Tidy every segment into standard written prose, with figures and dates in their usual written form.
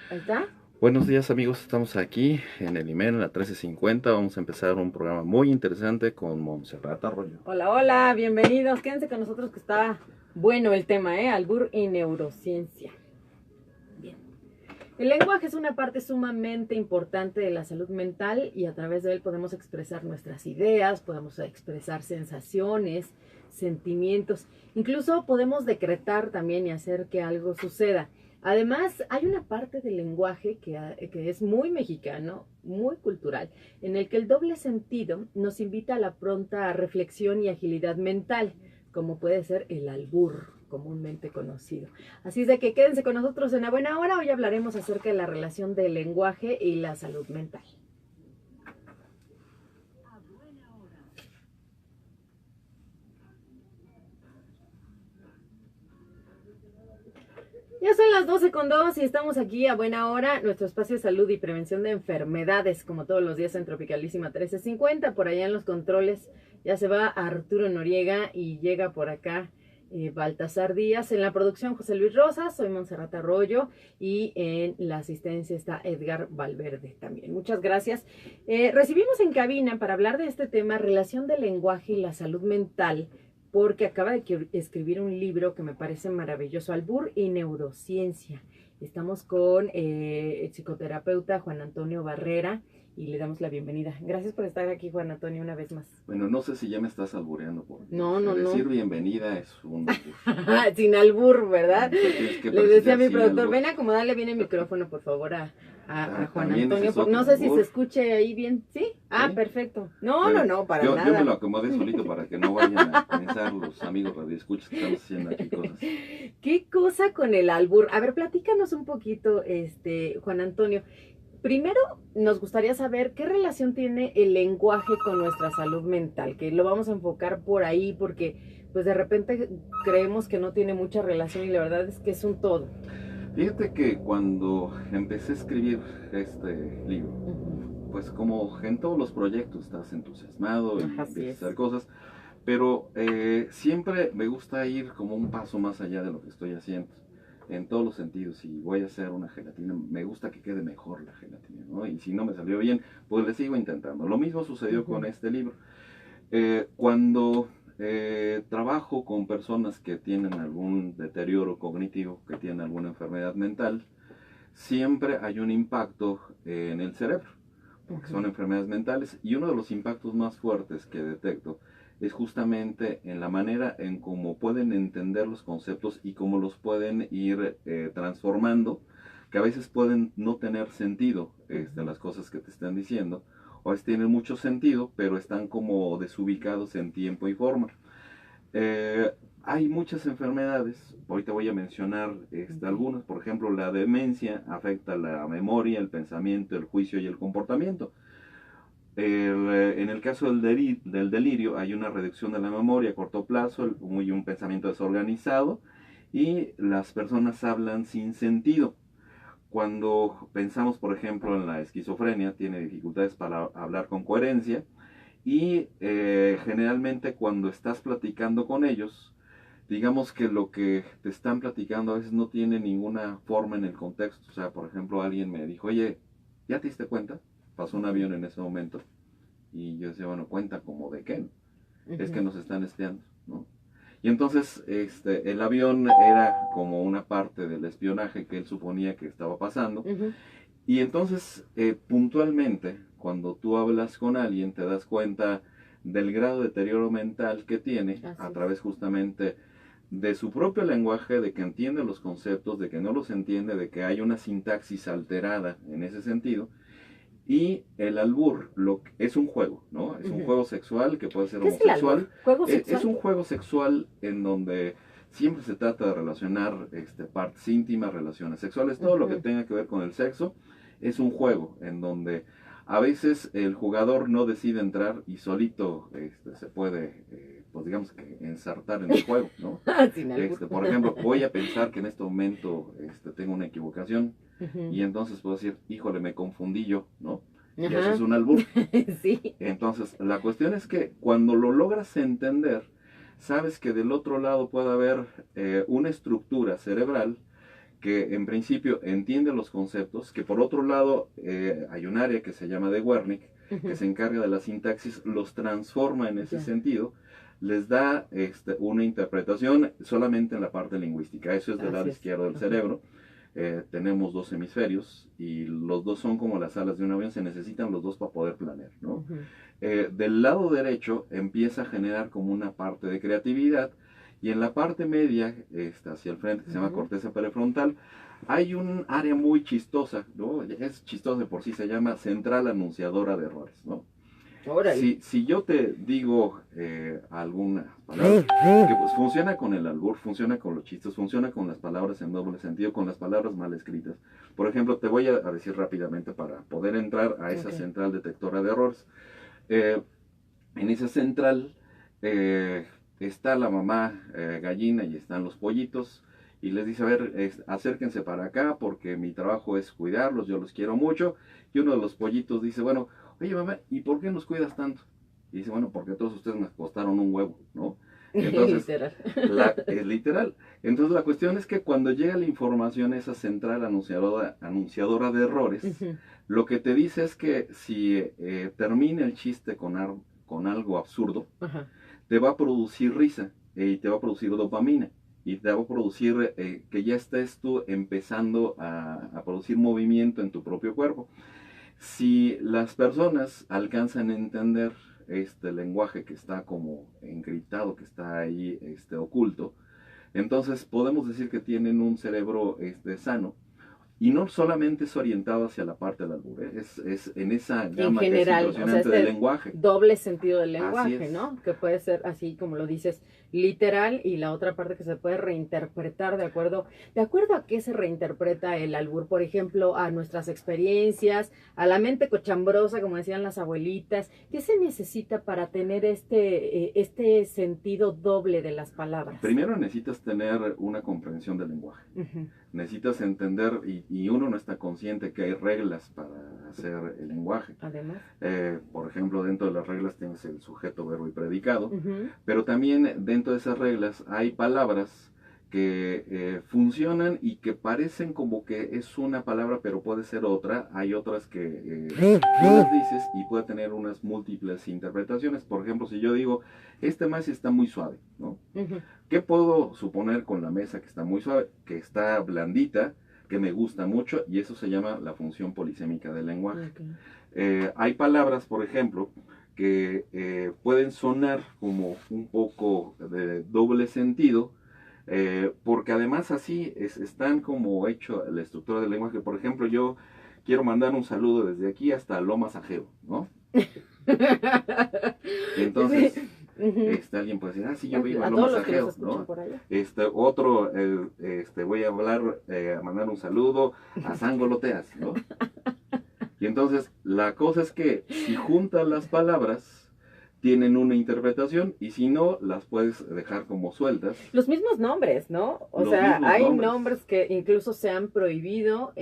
Ahí está. Buenos días amigos, estamos aquí en el IMER, en la 1350. Vamos a empezar un programa muy interesante con Montserrat Arroyo. Hola, hola, bienvenidos. Quédense con nosotros que está bueno el tema, albur y neurociencia. Bien. El lenguaje es una parte sumamente importante de la salud mental y a través de él podemos expresar nuestras ideas, podemos expresar sensaciones, sentimientos, incluso podemos decretar también y hacer que algo suceda. Además, hay una parte del lenguaje que es muy mexicano, muy cultural, en el que el doble sentido nos invita a la pronta reflexión y agilidad mental, como puede ser el albur, comúnmente conocido. Así es de que quédense con nosotros en la buena hora. Hoy hablaremos acerca de la relación del lenguaje y la salud mental. Ya son las 12:02 y estamos aquí a buena hora, nuestro espacio de salud y prevención de enfermedades, como todos los días en Tropicalísima 1350. Por allá en los controles ya se va Arturo Noriega y llega por acá Baltasar Díaz. En la producción José Luis Rosas, soy Montserrat Arroyo y en la asistencia está Edgar Valverde también. Muchas gracias. Recibimos en cabina para hablar de este tema, relación del lenguaje y la salud mental, porque acaba de escribir un libro que me parece maravilloso, Albur y Neurociencia. Estamos con el psicoterapeuta Juan Antonio Barrera y le damos la bienvenida. Gracias por estar aquí, Juan Antonio, una vez más. Bueno, no sé si ya me estás albureando. No. Decir bienvenida es un... Sin albur, ¿verdad? Le decía a mi productor, albur. ven a acomodarle bien el micrófono, por favor, a Juan También Antonio. No sé si se escuche ahí bien. ¿Sí? Ah, ¿sí? Perfecto. No, para nada. Yo me lo acomodé solito para que no vayan a pensar los amigos radioescuchas que estamos haciendo aquí cosas. ¿Qué cosa con el albur? A ver, platícanos un poquito, Juan Antonio. Primero, nos gustaría saber qué relación tiene el lenguaje con nuestra salud mental, que lo vamos a enfocar por ahí porque pues de repente creemos que no tiene mucha relación y la verdad es que es un todo. Fíjate que cuando empecé a escribir este libro, pues como en todos los proyectos estás entusiasmado y empiezas a hacer cosas, pero siempre me gusta ir como un paso más allá de lo que estoy haciendo. En todos los sentidos. Si voy a hacer una gelatina, me gusta que quede mejor la gelatina, ¿no? Y si no me salió bien, pues le sigo intentando. Lo mismo sucedió con este libro. Cuando trabajo con personas que tienen algún deterioro cognitivo, que tienen alguna enfermedad mental, siempre hay un impacto en el cerebro, porque son enfermedades mentales, y uno de los impactos más fuertes que detecto es justamente en la manera en cómo pueden entender los conceptos y cómo los pueden ir transformando, que a veces pueden no tener sentido las cosas que te están diciendo, o a veces tienen mucho sentido, pero están como desubicados en tiempo y forma. Hay muchas enfermedades, ahorita voy a mencionar algunas, por ejemplo, la demencia afecta la memoria, el pensamiento, el juicio y el comportamiento. En el caso del delirio hay una reducción de la memoria a corto plazo y un pensamiento desorganizado y las personas hablan sin sentido. Cuando pensamos, por ejemplo, en la esquizofrenia, tiene dificultades para hablar con coherencia y generalmente cuando estás platicando con ellos, digamos que lo que te están platicando a veces no tiene ninguna forma en el contexto. O sea, por ejemplo, alguien me dijo, oye, ¿ya te diste cuenta? Pasó un avión en ese momento. Y yo decía, bueno, cuenta como de qué. Es que nos están espiando, ¿no? Y entonces el avión era como una parte del espionaje que él suponía que estaba pasando. Y entonces, puntualmente, cuando tú hablas con alguien, te das cuenta del grado de deterioro mental que tiene a través justamente de su propio lenguaje, de que entiende los conceptos, de que no los entiende, de que hay una sintaxis alterada en ese sentido. Y el albur es un juego, ¿no? Es un juego sexual que puede ser homosexual. ¿Juego sexual? Es un juego sexual en donde siempre se trata de relacionar partes íntimas, relaciones sexuales, todo lo que tenga que ver con el sexo. Es un juego en donde a veces el jugador no decide entrar y solito se puede, pues digamos que ensartar en el juego, ¿no? Por ejemplo, voy a pensar que en este momento tengo una equivocación. Y entonces puedo decir, híjole, me confundí yo, ¿no? Y eso es un albur. Sí. Entonces, la cuestión es que cuando lo logras entender, sabes que del otro lado puede haber una estructura cerebral que en principio entiende los conceptos, que por otro lado hay un área que se llama de Wernicke, que se encarga de la sintaxis, los transforma en ese sentido, les da una interpretación solamente en la parte lingüística. Eso es del lado izquierdo del cerebro. Tenemos dos hemisferios y los dos son como las alas de un avión, se necesitan los dos para poder planear, ¿no? Del lado derecho empieza a generar como una parte de creatividad, y en la parte media, hacia el frente, que se llama corteza prefrontal, hay un área muy chistosa, ¿no? Es chistosa de por sí, se llama central anunciadora de errores, ¿no? Si yo te digo alguna palabra que pues funciona con el albur, funciona con los chistes, funciona con las palabras en doble sentido, con las palabras mal escritas. Por ejemplo, te voy a decir rápidamente para poder entrar a esa central detectora de errores. En esa central está la mamá gallina y están los pollitos, y les dice, a ver, acérquense para acá porque mi trabajo es cuidarlos, yo los quiero mucho. Y uno de los pollitos dice, bueno, oye mamá, ¿y por qué nos cuidas tanto? Y dice, bueno, porque todos ustedes me costaron un huevo, ¿no? Entonces, es literal. Entonces la cuestión es que cuando llega la información a esa central anunciadora de errores, lo que te dice es que si termina el chiste con algo absurdo, te va a producir risa y te va a producir dopamina. Y te va a producir que ya estés tú empezando a producir movimiento en tu propio cuerpo. Si las personas alcanzan a entender este lenguaje que está como encriptado, que está ahí oculto, entonces podemos decir que tienen un cerebro sano. Y no solamente es orientado hacia la parte del albur, es en esa gama en general, que es impresionante del lenguaje. Doble sentido del lenguaje, ¿no? Que puede ser así como lo dices, literal, y la otra parte que se puede reinterpretar de acuerdo a qué se reinterpreta el albur. Por ejemplo, a nuestras experiencias, a la mente cochambrosa, como decían las abuelitas. ¿Qué se necesita para tener este sentido doble de las palabras? Primero necesitas tener una comprensión del lenguaje. Necesitas entender, y uno no está consciente que hay reglas para hacer el lenguaje. Además. Por ejemplo, dentro de las reglas tienes el sujeto, verbo y predicado, pero también dentro de esas reglas hay palabras que funcionan y que parecen como que es una palabra, pero puede ser otra. Hay otras que tú las dices y puede tener unas múltiples interpretaciones. Por ejemplo, si yo digo, este maíz está muy suave, ¿no? ¿Qué puedo suponer con la mesa que está muy suave? Que está blandita, que me gusta mucho, y eso se llama la función polisémica del lenguaje. Hay palabras, por ejemplo, que pueden sonar como un poco de doble sentido, porque además así están como hecho la estructura del lenguaje. Por ejemplo, yo quiero mandar un saludo desde aquí hasta Lomas Ajeo, ¿no? Entonces, alguien puede decir, sí, yo vivo en Lomas Ajeo, ¿no? Otro, voy a mandar un saludo a Sangoloteas, ¿no? Y entonces, la cosa es que si juntas las palabras, tienen una interpretación, y si no, las puedes dejar como sueltas. Los mismos nombres, ¿no? O sea, hay nombres que incluso se han prohibido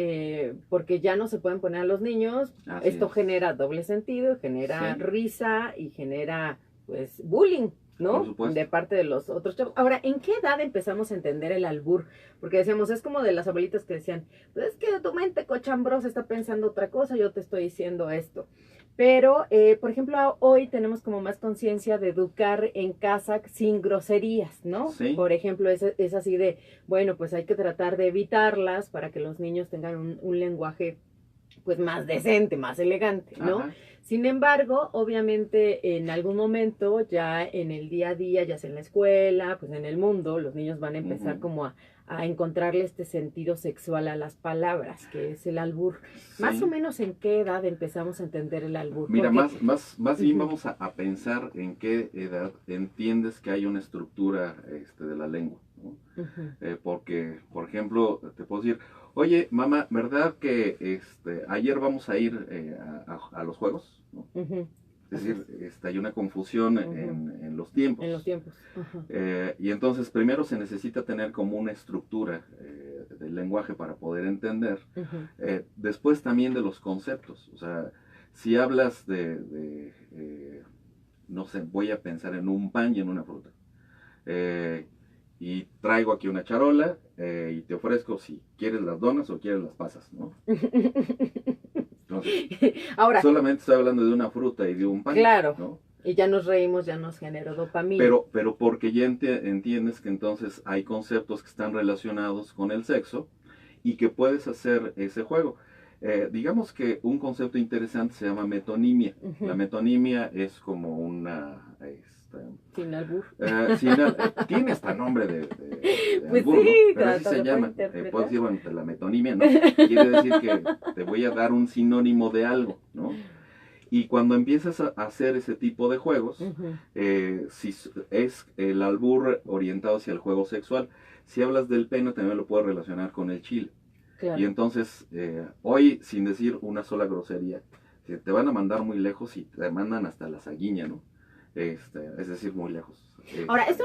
porque ya no se pueden poner a los niños. Esto genera doble sentido, genera risa y genera, pues, bullying, ¿no? De parte de los otros chavos. Ahora, ¿en qué edad empezamos a entender el albur? Porque decíamos, es como de las abuelitas que decían, pues es que tu mente cochambrosa está pensando otra cosa, yo te estoy diciendo esto. Pero, por ejemplo, hoy tenemos como más conciencia de educar en casa sin groserías, ¿no? Por ejemplo, es así de, bueno, pues hay que tratar de evitarlas para que los niños tengan un lenguaje, pues, más decente, más elegante, ¿no? Sin embargo, obviamente, en algún momento, ya en el día a día, ya sea en la escuela, pues en el mundo, los niños van a empezar como a encontrarle este sentido sexual a las palabras, que es el albur. Más o menos, ¿en qué edad empezamos a entender el albur? Mira, más bien vamos a pensar en qué edad entiendes que hay una estructura de la lengua, ¿no? Porque, por ejemplo, te puedo decir, oye, mamá, ¿verdad que ayer vamos a ir a los juegos? ¿No? Es decir, hay una confusión en los tiempos. En los tiempos. Y entonces primero se necesita tener como una estructura del lenguaje para poder entender. Después también de los conceptos. O sea, si hablas no sé, voy a pensar en un pan y en una fruta. y traigo aquí una charola y te ofrezco si quieres las donas o quieres las pasas, ¿no? Entonces, ahora, solamente estoy hablando de una fruta y de un pan, claro, ¿no? Y ya nos reímos, ya nos generó dopamina. Pero porque ya entiendes que entonces hay conceptos que están relacionados con el sexo y que puedes hacer ese juego. Digamos que un concepto interesante se llama metonimia. La metonimia es como una... sin albur. Tiene hasta nombre de pues albur, sí, ¿no? Pero así se llama. Puedes decir, bueno, la metonimia, ¿no? Quiere decir que te voy a dar un sinónimo de algo, ¿no? Y cuando empiezas a hacer ese tipo de juegos, si es el albur orientado hacia el juego sexual, si hablas del pene también lo puedes relacionar con el chile. Claro. Y entonces, hoy, sin decir una sola grosería, te van a mandar muy lejos y te mandan hasta la saguiña, ¿no? Es decir, muy lejos. Ahora, esto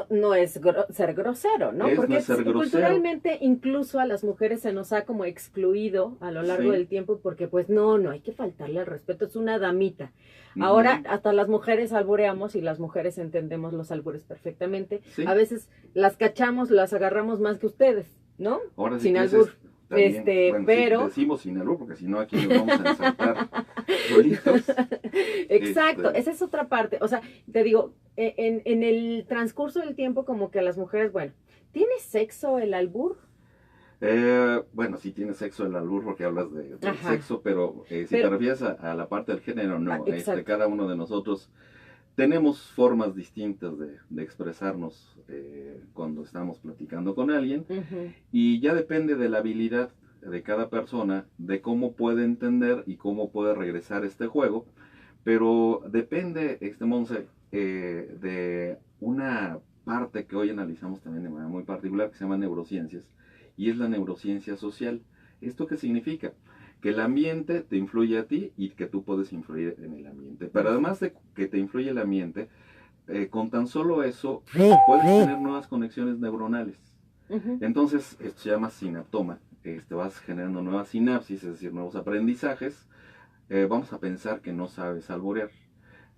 no es ser grosero, ¿no? Porque no ser grosero. Culturalmente incluso a las mujeres se nos ha como excluido a lo largo del tiempo porque pues no hay que faltarle al respeto, es una damita. Ahora hasta las mujeres albureamos y las mujeres entendemos los albures perfectamente. Sí. A veces las cachamos, las agarramos más que ustedes, ¿no? Ahora sí sin albur. También, pero decimos sin albur porque si no aquí nos vamos a ensartar solitos. Exacto, esa es otra parte. O sea, te digo, en el transcurso del tiempo como que a las mujeres, bueno, ¿tiene sexo el albur? Bueno, sí tiene sexo el albur porque hablas de sexo, pero si te refieres a la parte del género, no. Cada uno de nosotros tenemos formas distintas de expresarnos cuando estamos platicando con alguien y ya depende de la habilidad de cada persona, de cómo puede entender y cómo puede regresar este juego, pero depende, Monse, de una parte que hoy analizamos también de manera muy particular que se llama neurociencias y es la neurociencia social. ¿Esto qué significa? Que el ambiente te influye a ti y que tú puedes influir en el ambiente. Pero además de que te influye el ambiente, con tan solo eso puedes tener nuevas conexiones neuronales. Entonces, esto se llama sinaptoma. Vas generando nuevas sinapsis, es decir, nuevos aprendizajes. Vamos a pensar que no sabes alburear.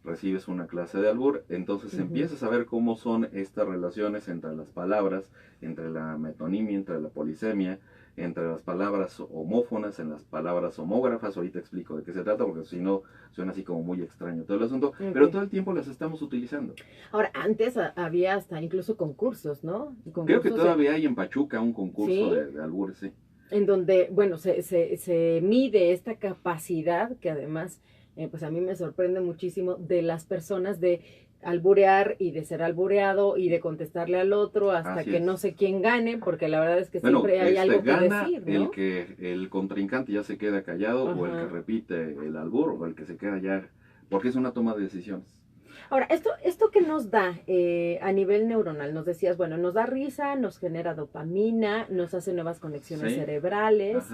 Recibes una clase de albur, entonces empiezas a ver cómo son estas relaciones entre las palabras, entre la metonimia, entre la polisemia, entre las palabras homófonas, en las palabras homógrafas. Ahorita explico de qué se trata, porque si no suena así como muy extraño todo el asunto, pero todo el tiempo las estamos utilizando. Ahora, antes había hasta incluso concursos, ¿no? Creo que todavía hay en Pachuca un concurso de albures, sí. En donde, bueno, se mide esta capacidad que además, pues a mí me sorprende muchísimo de las personas de alburear y de ser albureado y de contestarle al otro hasta que no sé quién gane, porque la verdad es que siempre hay algo que decir, ¿no? El que el contrincante ya se queda callado o el que repite el albur o el que se queda ya, porque es una toma de decisiones. Ahora, esto que nos da a nivel neuronal, nos decías, bueno, nos da risa, nos genera dopamina, nos hace nuevas conexiones cerebrales.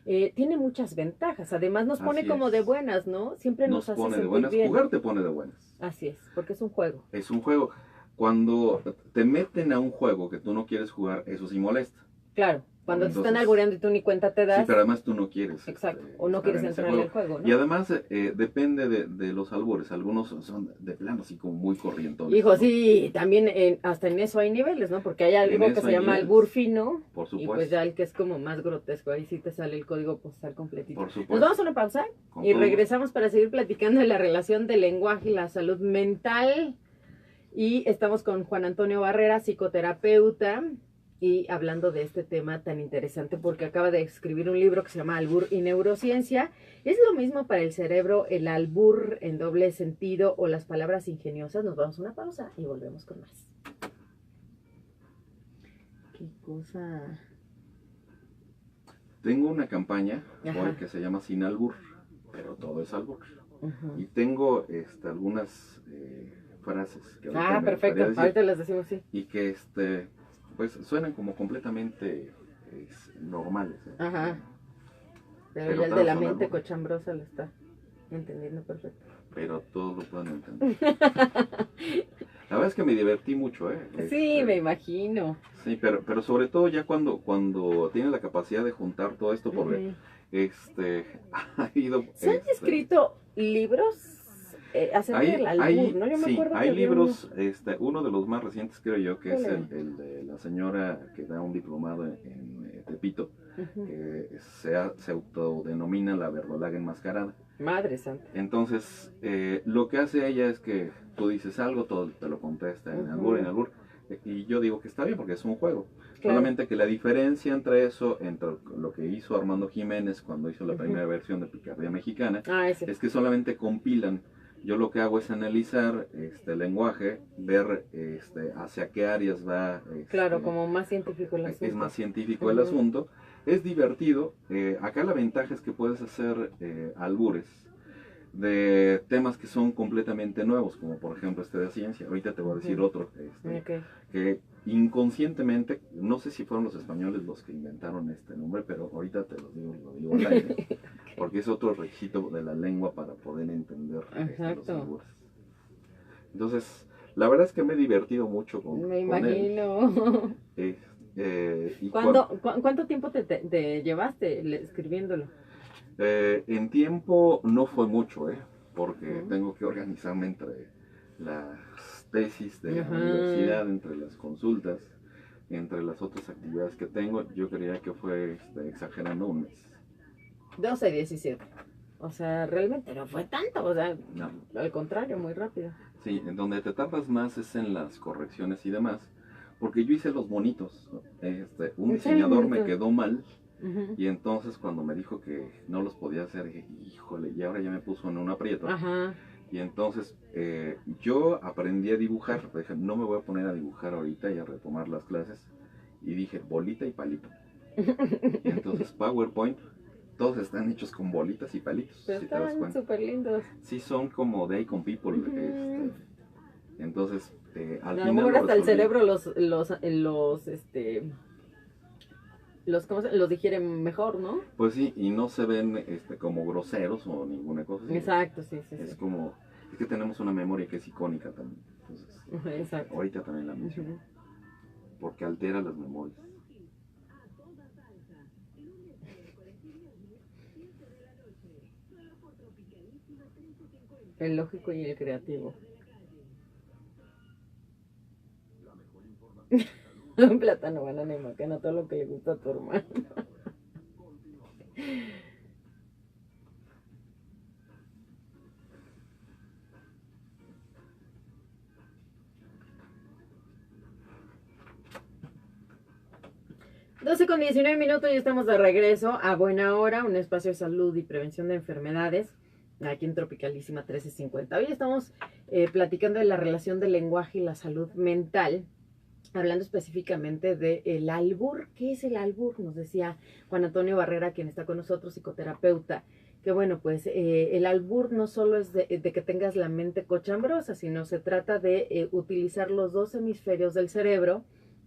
Tiene muchas ventajas, además nos pone como de buenas, ¿no? Siempre nos hace pone sentir de buenas, bien. Jugar te pone de buenas. Así es, porque es un juego. Es un juego. Cuando te meten a un juego que tú no quieres jugar, eso sí molesta. Claro, cuando te están albureando y tú ni cuenta te das. Sí, pero además tú no quieres. Exacto, o no quieres entrar en el juego, ¿no? Y además depende de los albures. Algunos son de plano así como muy corrientones. Hijo, ¿no? Sí, también hasta en eso hay niveles, ¿no? Porque hay algo que se llama albur fino. Por supuesto. Y pues ya el que es como más grotesco, ahí sí te sale el código postal completito. Por supuesto. Nos vamos a una pausa y regresamos para seguir platicando de la relación del lenguaje y la salud mental. Y estamos con Juan Antonio Barrera, psicoterapeuta, y hablando de este tema tan interesante porque acaba de escribir un libro que se llama Albur y Neurociencia. ¿Es lo mismo para el cerebro el albur en doble sentido o las palabras ingeniosas? Nos vamos a una pausa y volvemos con más. ¿Qué cosa? Tengo una campaña hoy que se llama Sin Albur, pero todo es albur. Y tengo algunas frases que perfecto, ahorita las decimos, sí. Y que pues suenan como completamente normales. Pero ya el de la mente cochambrosa lo está entendiendo perfecto. Pero todos lo pueden entender. La verdad es que me divertí mucho, Sí, me imagino. Sí, pero sobre todo ya cuando tienes la capacidad de juntar todo esto, porque ha habido... ¿Se han escrito libros acerca del albur, ¿no? Yo me acuerdo hay que libros, uno de los más recientes creo yo, que es el de la señora que da un diplomado en Tepito, que se autodenomina la verdolaga enmascarada. Madre santa. Entonces, lo que hace ella es que tú dices algo, todo te lo contesta en albur, y yo digo que está bien porque es un juego. Claro. Solamente que la diferencia entre eso, entre lo que hizo Armando Jiménez cuando hizo la primera versión de Picardía Mexicana, es que solamente compilan. Yo lo que hago es analizar el lenguaje, ver hacia qué áreas va. Claro, como más científico el asunto. Es más científico el asunto. Es divertido. Acá la ventaja es que puedes hacer albures de temas que son completamente nuevos, como por ejemplo de ciencia. Ahorita te voy a decir otro, que inconscientemente, no sé si fueron los españoles los que inventaron este nombre, pero ahorita te lo digo al aire, porque es otro requisito de la lengua para poder entender los albures. Entonces, la verdad es que me he divertido mucho con imagino. Él. ¿Cuánto tiempo te llevaste escribiéndolo? En tiempo no fue mucho, porque tengo que organizarme entre las tesis de la universidad, entre las consultas, entre las otras actividades que tengo. Yo creía que fue exagerando un mes. 12, 17. O sea, realmente no fue tanto, o sea, no. Al contrario, muy rápido. Sí, en donde te tardas más es en las correcciones y demás, porque yo hice los bonitos, un diseñador me quedó mal. Y entonces cuando me dijo que no los podía hacer, dije, híjole, y ahora ya me puso en un aprieto. Y entonces yo aprendí a dibujar, dije, no me voy a poner a dibujar ahorita y a retomar las clases. Y dije, bolita y palito. Y entonces PowerPoint, todos están hechos con bolitas y palitos. Pero si están súper lindos. Sí, son como de Icon People. Entonces, al final. A lo mejor hasta el cerebro los digieren mejor, ¿no? Pues sí, y no se ven como groseros o ninguna cosa así. Exacto, sí. Es como, es que tenemos una memoria que es icónica también. Entonces, exacto. Ahorita también la menciono. Porque altera las memorias. El lógico y el creativo. Un plátano, banana y macana, todo lo que le gusta a tu hermano. Con 19 minutos y estamos de regreso a Buena Hora, un espacio de salud y prevención de enfermedades, aquí en Tropicalísima 1350. Hoy estamos platicando de la relación del lenguaje y la salud mental, hablando específicamente del albur. ¿Qué es el albur? Nos decía Juan Antonio Barrera, quien está con nosotros, psicoterapeuta, que bueno, pues el albur no solo es de que tengas la mente cochambrosa, sino se trata de utilizar los dos hemisferios del cerebro.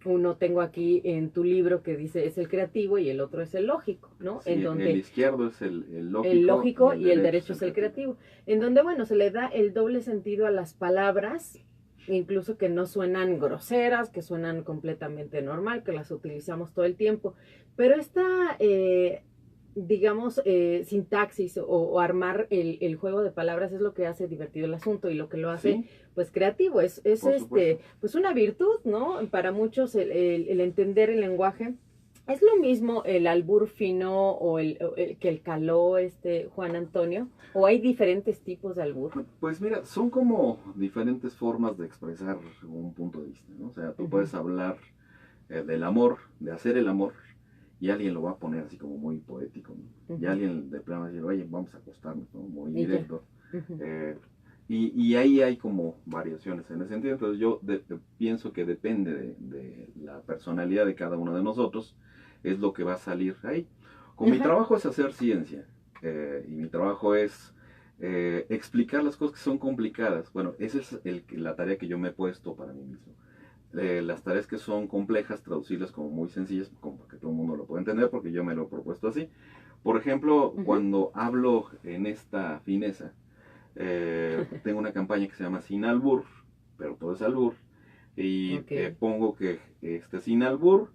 Uno tengo aquí en tu libro que dice es el creativo y el otro es el lógico, ¿no? Sí, el izquierdo es el lógico. El lógico y el derecho es el creativo. En donde, bueno, se le da el doble sentido a las palabras, incluso que no suenan groseras, que suenan completamente normal, que las utilizamos todo el tiempo. Pero esta, digamos, sintaxis o armar el juego de palabras es lo que hace divertido el asunto y lo que lo hace, pues, creativo. Es pues una virtud, ¿no? Para muchos el entender el lenguaje. ¿Es lo mismo el albur fino o que el caló, Juan Antonio? ¿O hay diferentes tipos de albur? Pues mira, son como diferentes formas de expresar un punto de vista, ¿no? O sea, tú puedes hablar del amor, de hacer el amor, y alguien lo va a poner así como muy poético, ¿no? Y alguien de plano va a decir, oye, vamos a acostarnos, ¿no? Muy directo. Y ahí hay como variaciones en ese sentido. Entonces yo pienso que depende de la personalidad de cada uno de nosotros, es lo que va a salir ahí. Como mi trabajo es hacer ciencia, y mi trabajo es explicar las cosas que son complicadas. Bueno, esa es la tarea que yo me he puesto para mí mismo. Las tareas que son complejas, traducirlas como muy sencillas, como para que todo el mundo lo pueda entender, porque yo me lo he propuesto así. Por ejemplo, cuando hablo en esta fineza, tengo una campaña que se llama Sin Albur, pero todo es albur, y pongo que sin albur,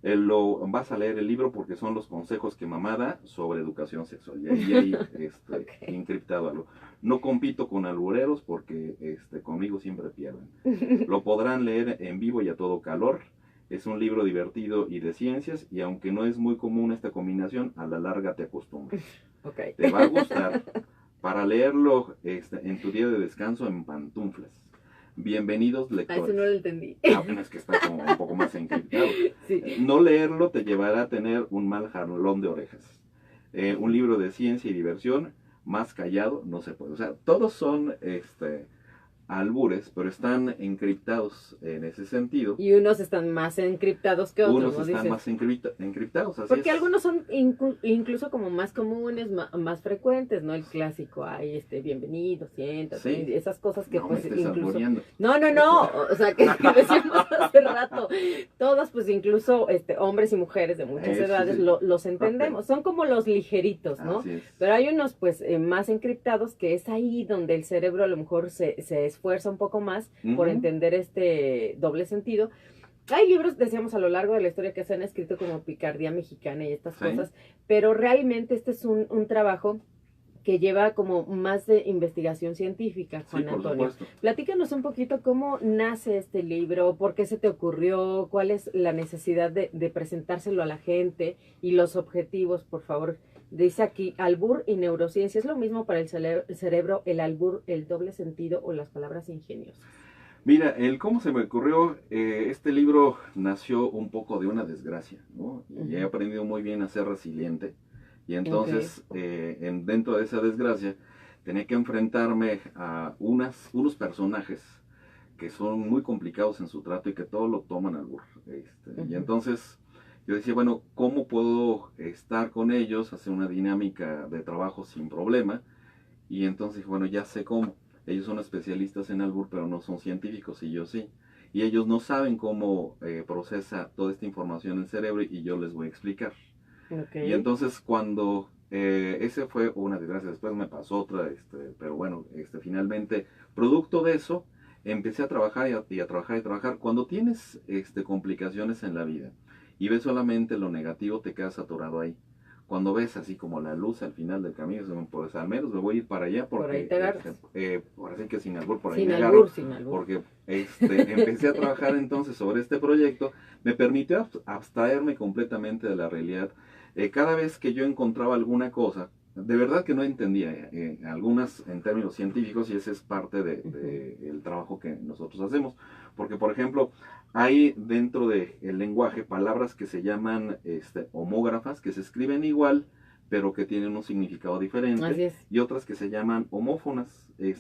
lo vas a leer el libro porque son los consejos que mamá da sobre educación sexual. Y ahí hay Okay. encriptado algo. No compito con albureros porque conmigo siempre pierden. Lo podrán leer en vivo y a todo calor. Es un libro divertido y de ciencias, y aunque no es muy común esta combinación, a la larga te acostumbras. Okay. Te va a gustar para leerlo en tu día de descanso en pantuflas. Bienvenidos lectores. Eso no lo entendí. Bueno, es que está como un poco más encriptado. Sí. No leerlo te llevará a tener un mal jalón de orejas. Un libro de ciencia y diversión, más callado no se puede. O sea, todos son albures, pero están encriptados en ese sentido. Y unos están más encriptados que otros. Unos ¿no? están Dices, más encriptados, así porque es. algunos son incluso como más comunes, más frecuentes, ¿no? El clásico, ay, bienvenido, siéntate, Sí. esas cosas que No, pues me estés incluso... albureando. No, o sea, que decíamos hace rato, todos pues incluso hombres y mujeres de muchas edades Sí. los entendemos, son como los ligeritos, ¿no? Así es. Pero hay unos pues más encriptados, que es ahí donde el cerebro a lo mejor se esfuerza un poco más por entender este doble sentido. Hay libros, decíamos, a lo largo de la historia que se han escrito como Picardía Mexicana y estas cosas, pero realmente este es un trabajo que lleva como más de investigación científica, Juan Antonio. Platícanos un poquito cómo nace este libro, por qué se te ocurrió, cuál es la necesidad de presentárselo a la gente y los objetivos, por favor. Dice aquí, albur y neurociencia. ¿Es lo mismo para el cerebro, el albur, el doble sentido o las palabras ingeniosas? Mira, cómo se me ocurrió, este libro nació un poco de una desgracia, ¿no? Y he aprendido muy bien a ser resiliente. Y entonces, dentro de esa desgracia, tenía que enfrentarme a unos personajes que son muy complicados en su trato y que todo lo toman al burro. Y entonces yo decía, bueno, ¿cómo puedo estar con ellos, hacer una dinámica de trabajo sin problema? Y entonces, bueno, ya sé cómo. Ellos son especialistas en albur, pero no son científicos, y yo sí. Y ellos no saben cómo procesa toda esta información el cerebro, y yo les voy a explicar. Y entonces cuando ese fue una desgracia, después me pasó otra, pero bueno, finalmente, producto de eso, empecé a trabajar y a trabajar y trabajar. Cuando tienes complicaciones en la vida y ves solamente lo negativo, te quedas atorado ahí. Cuando ves así como la luz al final del camino, pues al menos me voy a ir para allá, porque por ahí te agarras. Por así que sin albur, por ahí sin me albur, agarro, sin albur. Porque empecé a trabajar entonces sobre este proyecto, me permitió abstraerme completamente de la realidad. Cada vez que yo encontraba alguna cosa, de verdad que no entendía, algunas en términos científicos, y ese es parte del trabajo que nosotros hacemos, porque por ejemplo, hay dentro del lenguaje palabras que se llaman homógrafas, que se escriben igual, pero que tienen un significado diferente. Así es. Y otras que se llaman homófonas, que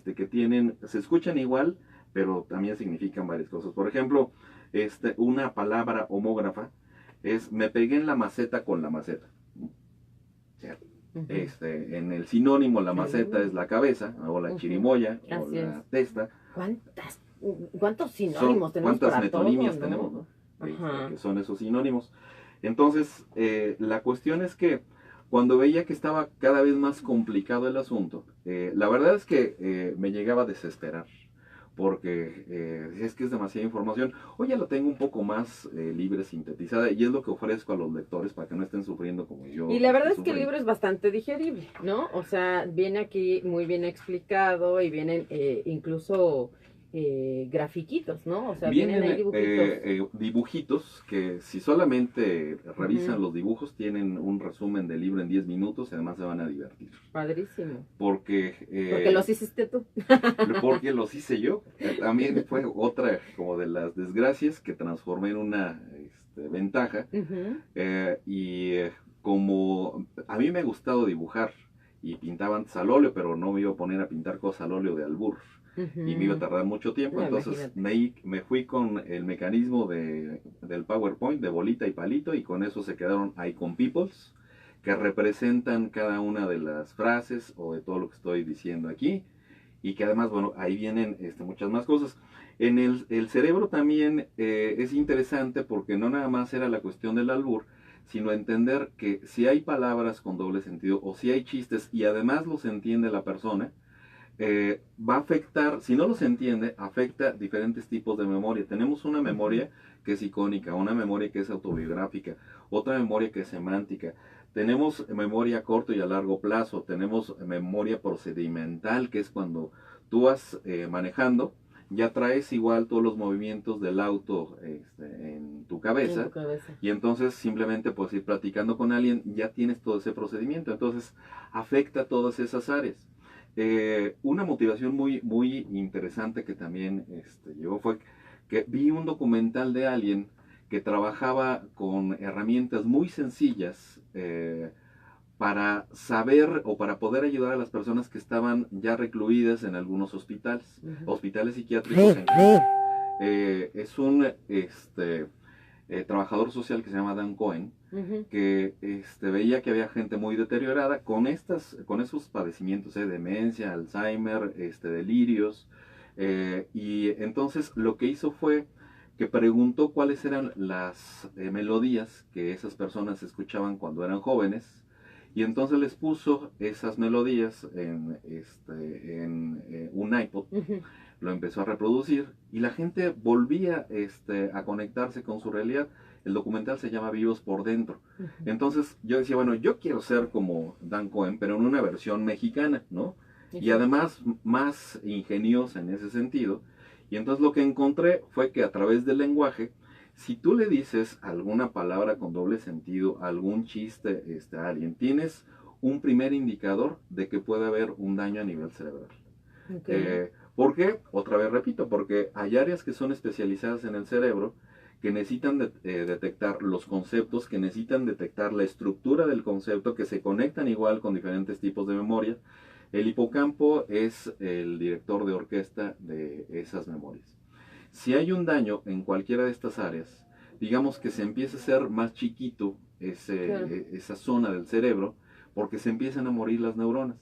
se escuchan igual, pero también significan varias cosas. Por ejemplo, una palabra homógrafa es me pegué en la maceta con la maceta. ¿Cierto? En el sinónimo, la maceta es la cabeza, o la chirimoya, o la testa. ¿Cuántos sinónimos tenemos ¿Cuántas para metonimias todo, tenemos, ¿no? Que son esos sinónimos? Entonces, la cuestión es que cuando veía que estaba cada vez más complicado el asunto, la verdad es que me llegaba a desesperar, porque es que es demasiada información. Hoy ya lo tengo un poco más libre, sintetizada, y es lo que ofrezco a los lectores para que no estén sufriendo como yo. Y la verdad es que el libro es bastante digerible, ¿no? O sea, viene aquí muy bien explicado y vienen incluso grafiquitos, ¿no? O sea, vienen ahí dibujitos. Dibujitos que si solamente revisan los dibujos tienen un resumen del libro en 10 minutos y además se van a divertir. Padrísimo. Porque los hiciste tú. Porque los hice yo. También fue otra como de las desgracias que transformé en una ventaja. Como a mí me ha gustado dibujar y pintaba antes al óleo, pero no me iba a poner a pintar cosas al óleo de albur. Y me iba a tardar mucho tiempo, entonces me fui con el mecanismo del PowerPoint, de bolita y palito, y con eso se quedaron icon peoples, que representan cada una de las frases o de todo lo que estoy diciendo aquí, y que además, bueno, ahí vienen muchas más cosas. En el cerebro también es interesante, porque no nada más era la cuestión del albur, sino entender que si hay palabras con doble sentido, o si hay chistes, y además los entiende la persona, va a afectar, si no los entiende, afecta diferentes tipos de memoria. Tenemos una memoria que es icónica, una memoria que es autobiográfica, otra memoria que es semántica. Tenemos memoria a corto y a largo plazo, tenemos memoria procedimental, que es cuando tú vas manejando, ya traes igual todos los movimientos del auto en tu cabeza, y entonces simplemente pues ir platicando con alguien, ya tienes todo ese procedimiento, entonces afecta todas esas áreas. Una motivación muy, muy interesante que también llegó fue que vi un documental de alguien que trabajaba con herramientas muy sencillas para saber o para poder ayudar a las personas que estaban ya recluidas en algunos hospitales, hospitales psiquiátricos. Es un trabajador social que se llama Dan Cohen, que veía que había gente muy deteriorada con esos padecimientos, demencia, Alzheimer, delirios, y entonces lo que hizo fue que preguntó cuáles eran las melodías que esas personas escuchaban cuando eran jóvenes, y entonces les puso esas melodías en un iPod, lo empezó a reproducir y la gente volvía a conectarse con su realidad. El documental se llama Vivos por Dentro. Entonces yo decía, bueno, yo quiero ser como Dan Cohen, pero en una versión mexicana, ¿no? Y además más ingeniosa en ese sentido. Y entonces lo que encontré fue que a través del lenguaje, si tú le dices alguna palabra con doble sentido, algún chiste a alguien, tienes un primer indicador de que puede haber un daño a nivel cerebral. ¿Por qué? Otra vez repito, porque hay áreas que son especializadas en el cerebro que necesitan detectar los conceptos, que necesitan detectar la estructura del concepto, que se conectan igual con diferentes tipos de memoria. El hipocampo es el director de orquesta de esas memorias. Si hay un daño en cualquiera de estas áreas, digamos que se empieza a hacer más chiquito esa zona del cerebro, porque se empiezan a morir las neuronas.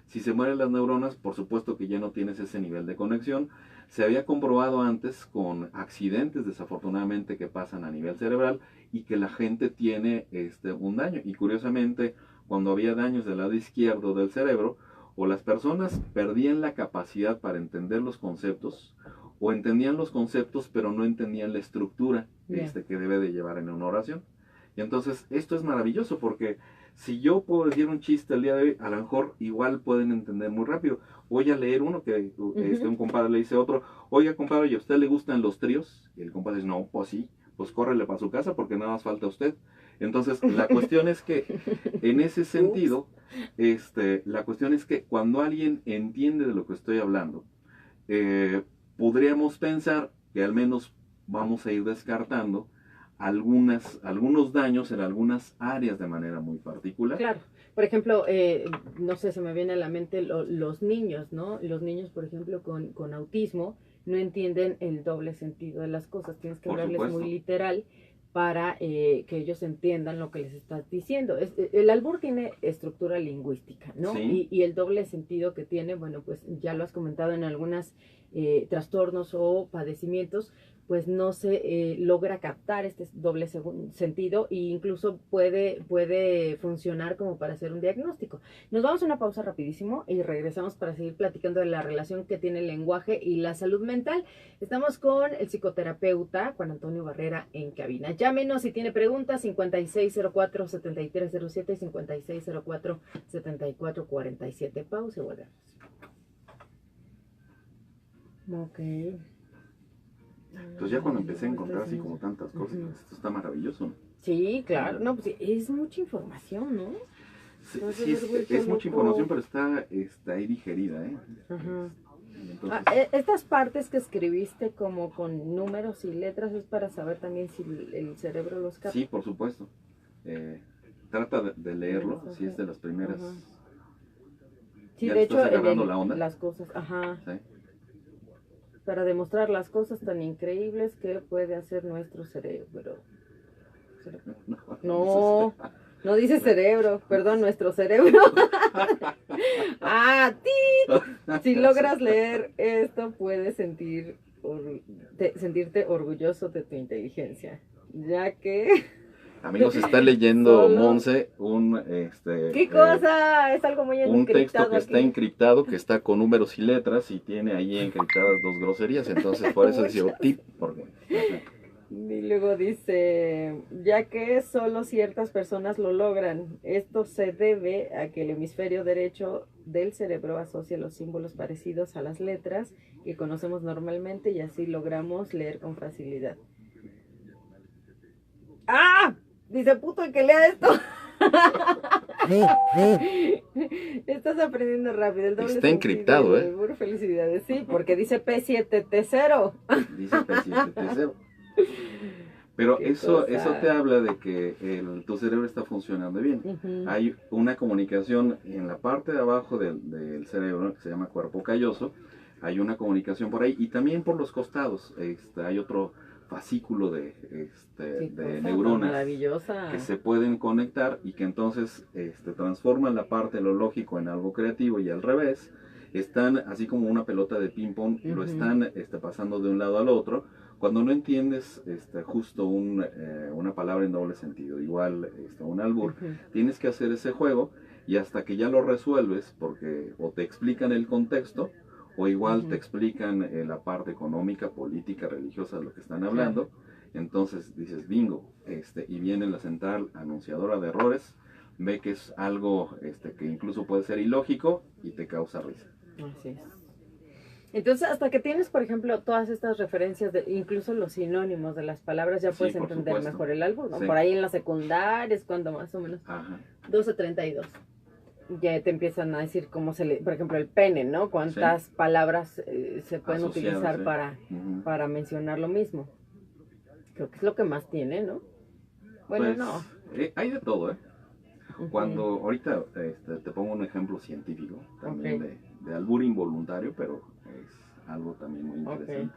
Si se mueren las neuronas, por supuesto que ya no tienes ese nivel de conexión. Se había comprobado antes con accidentes, desafortunadamente, que pasan a nivel cerebral y que la gente tiene un daño. Y curiosamente, cuando había daños del lado izquierdo del cerebro, o las personas perdían la capacidad para entender los conceptos, o entendían los conceptos pero no entendían la estructura que debe de llevar en una oración. Y entonces esto es maravilloso porque si yo puedo decir un chiste el día de hoy, a lo mejor igual pueden entender muy rápido. Voy a leer uno que un compadre le dice a otro, oiga compadre, ¿y a usted le gustan los tríos? Y el compadre dice, no, pues sí, pues córrele para su casa porque nada más falta usted. Entonces la cuestión es que en ese sentido, la cuestión es que cuando alguien entiende de lo que estoy hablando, podríamos pensar que al menos vamos a ir descartando algunos daños en algunas áreas de manera muy particular. Claro. Por ejemplo, no sé, se me viene a la mente los niños, ¿no? Los niños, por ejemplo, con autismo, no entienden el doble sentido de las cosas. Tienes que hablarles muy literal para que ellos entiendan lo que les estás diciendo. El albur tiene estructura lingüística, ¿no? Sí. Y el doble sentido que tiene, bueno, pues ya lo has comentado en algunas trastornos o padecimientos, pues no se logra captar este doble sentido e incluso puede funcionar como para hacer un diagnóstico. Nos vamos a una pausa rapidísimo y regresamos para seguir platicando de la relación que tiene el lenguaje y la salud mental. Estamos con el psicoterapeuta Juan Antonio Barrera en cabina. Llámenos si tiene preguntas, 5604-7307 y 5604-7447. Pausa y volvemos. Ok. Entonces ya cuando empecé a encontrar así como tantas cosas, esto está maravilloso, ¿no? Sí, claro, no, pues es mucha información, ¿no? Sí, es mucha información, pero está ahí digerida, ¿eh? Entonces, estas partes que escribiste como con números y letras es para saber también si el cerebro los capta. Sí, por supuesto. Trata de leerlo, si es de las primeras. Sí, de hecho, la onda. las cosas, sí. Para demostrar las cosas tan increíbles que puede hacer nuestro cerebro. No dice cerebro, perdón, nuestro cerebro. Si logras leer esto, puedes sentirte orgulloso de tu inteligencia, ya que Amigos, está leyendo Solo. Monse ¿Qué cosa? Es algo muy un texto que aquí. está encriptado, que está con números y letras y tiene ahí encriptadas 2 groserías. Entonces, por eso decía tip. Porque, y luego dice, ya que solo ciertas personas lo logran, esto se debe a que el hemisferio derecho del cerebro asocia los símbolos parecidos a las letras que conocemos normalmente y así logramos leer con facilidad. ¡Ah! Dice puto el que lea esto. Estás aprendiendo rápido. El doble está encriptado, Puro felicidades. Sí, porque dice P7T0. Dice P7T0. Pero eso te habla de que tu cerebro está funcionando bien. Hay una comunicación en la parte de abajo del cerebro que se llama cuerpo calloso. Hay una comunicación por ahí y también por los costados. Hay otro fascículo de neuronas que se pueden conectar y que entonces transforman la parte de lo lógico en algo creativo y al revés. Están así como una pelota de ping pong, lo están pasando de un lado al otro. Cuando no entiendes justo una palabra en doble sentido, igual un albur, tienes que hacer ese juego y hasta que ya lo resuelves, porque o te explican el contexto, o igual te explican la parte económica, política, religiosa de lo que están hablando, entonces dices bingo, y viene la central anunciadora de errores, ve que es algo que incluso puede ser ilógico y te causa risa. Así es. Entonces, hasta que tienes, por ejemplo, todas estas referencias, incluso los sinónimos de las palabras, ya puedes entender mejor el álbum, ¿no? Sí. Por ahí en la secundaria es cuando más o menos, 12:32, ya te empiezan a decir cómo se le, por ejemplo, el pene, ¿no? Cuántas palabras se pueden utilizar para mencionar lo mismo. Creo que es lo que más tiene, ¿no? Bueno, pues, no. Hay de todo, ¿eh? Cuando ahorita te pongo un ejemplo científico también de albur involuntario, pero es algo también muy interesante.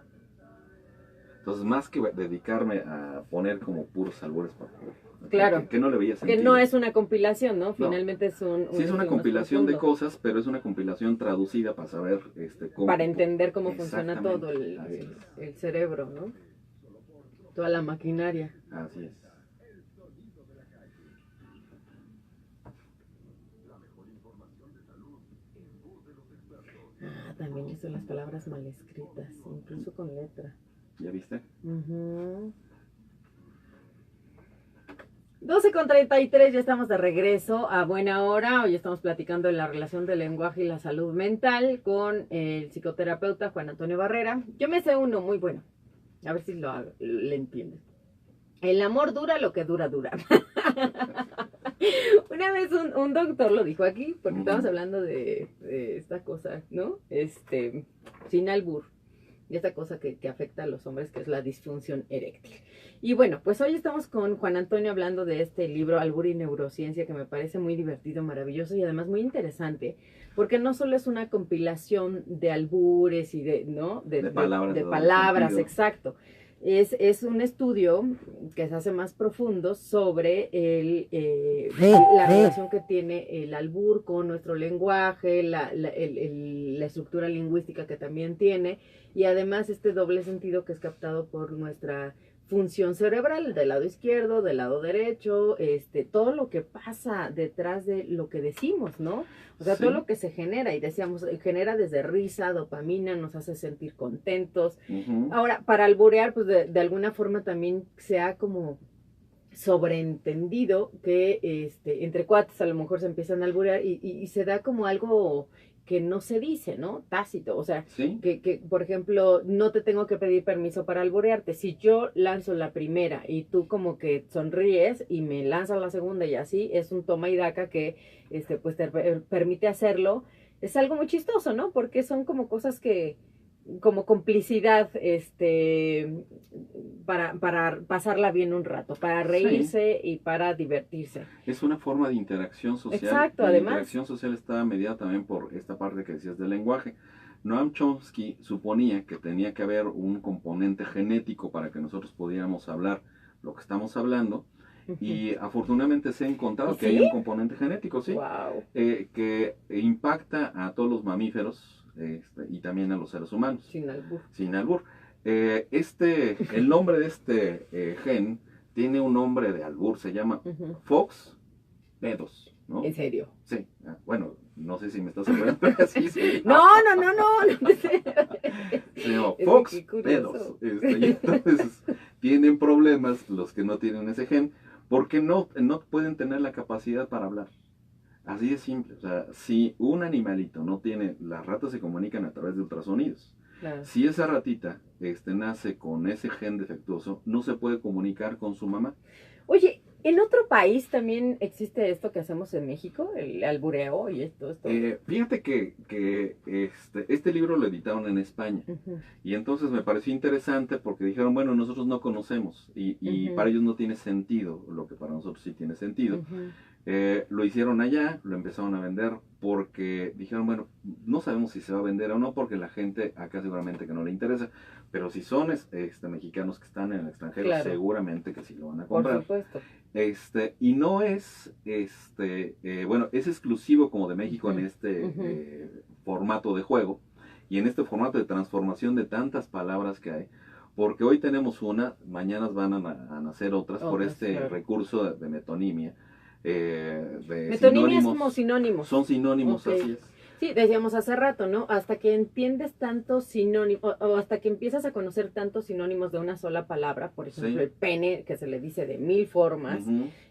Entonces, más que dedicarme a poner como puros albures, claro, que no le veía sentido. Que no es una compilación, ¿no? Finalmente es sí, es una compilación de cosas, pero es una compilación traducida para saber cómo... Para entender cómo funciona todo el cerebro, ¿no? Toda la maquinaria. Así es. También eso, las palabras mal escritas, incluso con letra. ¿Ya viste? 12:33, ya estamos de regreso a buena hora. Hoy estamos platicando de la relación del lenguaje y la salud mental con el psicoterapeuta Juan Antonio Barrera. Yo me sé uno muy bueno, a ver si le entienden. El amor dura lo que dura, dura. Una vez un doctor lo dijo aquí, porque estamos hablando de esta cosa, ¿no? Sin albur, y esta cosa que afecta a los hombres, que es la disfunción eréctil. Y bueno, pues hoy estamos con Juan Antonio hablando de este libro, Albur y Neurociencia, que me parece muy divertido, maravilloso y además muy interesante, porque no solo es una compilación de albures y de palabras, exacto. Es un estudio que se hace más profundo sobre la relación que tiene el albur con nuestro lenguaje, la estructura lingüística que también tiene, y además este doble sentido que es captado por nuestra función cerebral, del lado izquierdo, del lado derecho, todo lo que pasa detrás de lo que decimos, ¿no? O sea, todo lo que se genera, y decíamos, genera desde risa, dopamina, nos hace sentir contentos. Ahora, para alburear, pues de alguna forma también se ha como sobreentendido que entre cuates a lo mejor se empiezan a alburear y se da como algo que no se dice, ¿no? Tácito, o sea, que por ejemplo, no te tengo que pedir permiso para alburearte. Si yo lanzo la primera y tú como que sonríes y me lanzas la segunda y así, es un toma y daca que pues te permite hacerlo. Es algo muy chistoso, ¿no? Porque son como cosas que, como complicidad, para pasarla bien un rato, para reírse y para divertirse. Es una forma de interacción social. Exacto, además. La interacción social está mediada también por esta parte que decías del lenguaje. Noam Chomsky suponía que tenía que haber un componente genético para que nosotros pudiéramos hablar lo que estamos hablando. Y afortunadamente se ha encontrado que hay un componente genético, que impacta a todos los mamíferos y también a los seres humanos. Sin albur. Sin albur. El nombre de este gen tiene un nombre de albur, se llama Fox Pedos, ¿no? ¿En serio? Sí, bueno, no sé si me estás hablando, pero así sí. No. Se llama Fox Pedos. Y entonces tienen problemas los que no tienen ese gen, porque no pueden tener la capacidad para hablar. Así de simple. O sea, si un animalito no tiene, las ratas se comunican a través de ultrasonidos. Claro. Si esa ratita nace con ese gen defectuoso, no se puede comunicar con su mamá. Oye, ¿en otro país también existe esto que hacemos en México? El albureo y esto. Fíjate que este libro lo editaron en España. Y entonces me pareció interesante porque dijeron, bueno, nosotros no conocemos y para ellos no tiene sentido, lo que para nosotros sí tiene sentido. Lo hicieron allá, lo empezaron a vender porque dijeron, bueno, no sabemos si se va a vender o no porque la gente acá seguramente que no le interesa, pero si son mexicanos que están en el extranjero, claro, seguramente que sí lo van a comprar. Por supuesto. Y no es, bueno, es exclusivo como de México en este formato de juego y en este formato de transformación de tantas palabras que hay, porque hoy tenemos una, mañana van a nacer otras por este claro, recurso de metonimia. Metonimia es como sinónimos. Son sinónimos, okay, así es. Sí, decíamos hace rato, ¿no? Hasta que entiendes tantos sinónimos, o hasta que empiezas a conocer tantos sinónimos de una sola palabra, por ejemplo, sí, el pene, que se le dice de 1000 formas,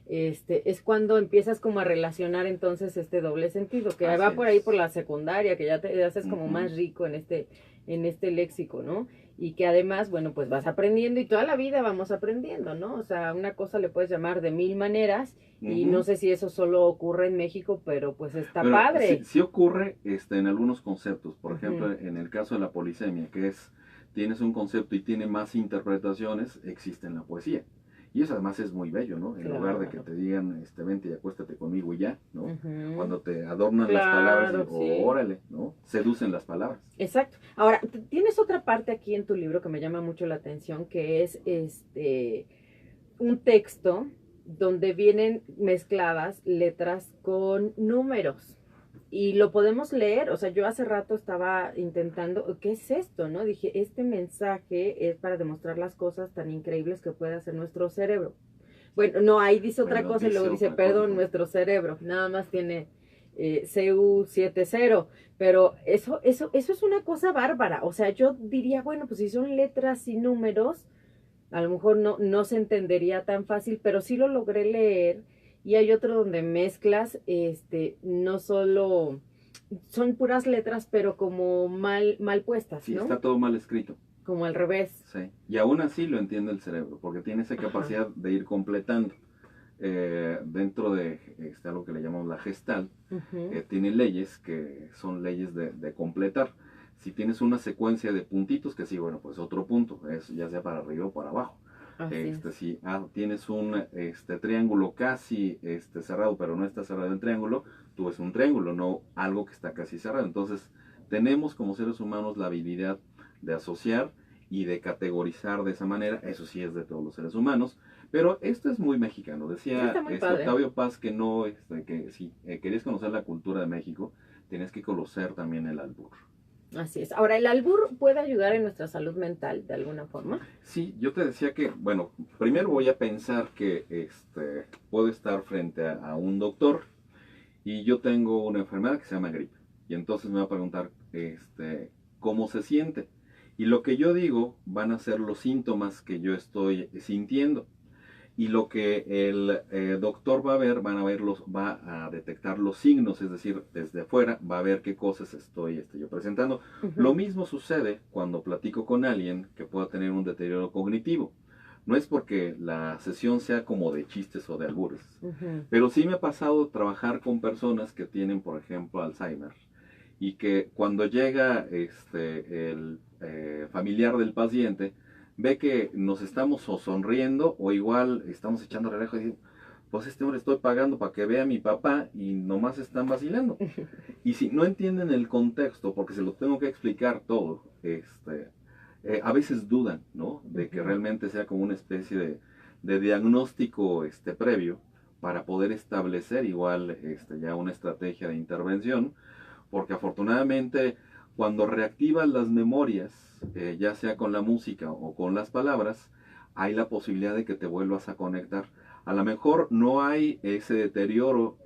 es cuando empiezas como a relacionar entonces este doble sentido, que así va por ahí por la secundaria, que ya te haces como más rico en este léxico, ¿no? Y que además, bueno, pues vas aprendiendo y toda la vida vamos aprendiendo, ¿no? O sea, una cosa le puedes llamar de 1000 maneras y no sé si eso solo ocurre en México, pero pues está padre. Sí ocurre en algunos conceptos, por ejemplo, en el caso de la polisemia, que es, tienes un concepto y tiene más interpretaciones, existe en la poesía. Y eso además es muy bello, ¿no? En claro, lugar de que te digan, vente y acuéstate conmigo y ya, ¿no? Cuando te adornan claro, las palabras, y, órale, ¿no? Seducen las palabras. Exacto. Ahora, tienes otra parte aquí en tu libro que me llama mucho la atención, que es un texto donde vienen mezcladas letras con números. Y lo podemos leer, o sea, yo hace rato estaba intentando, ¿qué es esto, no? Dije, este mensaje es para demostrar las cosas tan increíbles que puede hacer nuestro cerebro. Bueno, no, ahí dice otra cosa y luego dice, perdón, nuestro cerebro, nada más tiene CU70, pero eso es una cosa bárbara, o sea, yo diría, bueno, pues si son letras y números, a lo mejor no se entendería tan fácil, pero sí lo logré leer. Y hay otro donde mezclas, no solo, son puras letras, pero como mal puestas, sí, ¿no? Está todo mal escrito. Como al revés. Sí, y aún así lo entiende el cerebro, porque tiene esa capacidad de ir completando. Dentro de algo que le llamamos la Gestalt, tiene leyes que son leyes de completar. Si tienes una secuencia de puntitos, que sí, bueno, pues otro punto, es ya sea para arriba o para abajo. Si tienes un triángulo casi cerrado, pero no está cerrado el triángulo, tú ves un triángulo, no algo que está casi cerrado. Entonces, tenemos como seres humanos la habilidad de asociar y de categorizar de esa manera. Eso sí es de todos los seres humanos, pero esto es muy mexicano. Decía Octavio Paz que no, que si querías conocer la cultura de México, tienes que conocer también el albur. Así es. Ahora, ¿el albur puede ayudar en nuestra salud mental de alguna forma? Sí, yo te decía que, bueno, primero voy a pensar que puedo estar frente a un doctor y yo tengo una enfermedad que se llama gripe. Y entonces me va a preguntar cómo se siente. Y lo que yo digo van a ser los síntomas que yo estoy sintiendo. Y lo que el doctor va a ver, va a detectar los signos, es decir, desde afuera va a ver qué cosas estoy yo presentando. Lo mismo sucede cuando platico con alguien que pueda tener un deterioro cognitivo. No es porque la sesión sea como de chistes o de albures, pero sí me ha pasado trabajar con personas que tienen, por ejemplo, Alzheimer, y que cuando llega el familiar del paciente, ve que nos estamos o sonriendo o igual estamos echando relajo y dicen, pues hombre estoy pagando para que vea a mi papá y nomás están vacilando. Y si no entienden el contexto, porque se lo tengo que explicar todo, a veces dudan, ¿no? De que realmente sea como una especie de diagnóstico previo para poder establecer igual ya una estrategia de intervención, porque afortunadamente cuando reactivas las memorias, ya sea con la música o con las palabras, hay la posibilidad de que te vuelvas a conectar. A lo mejor no hay ese deterioro,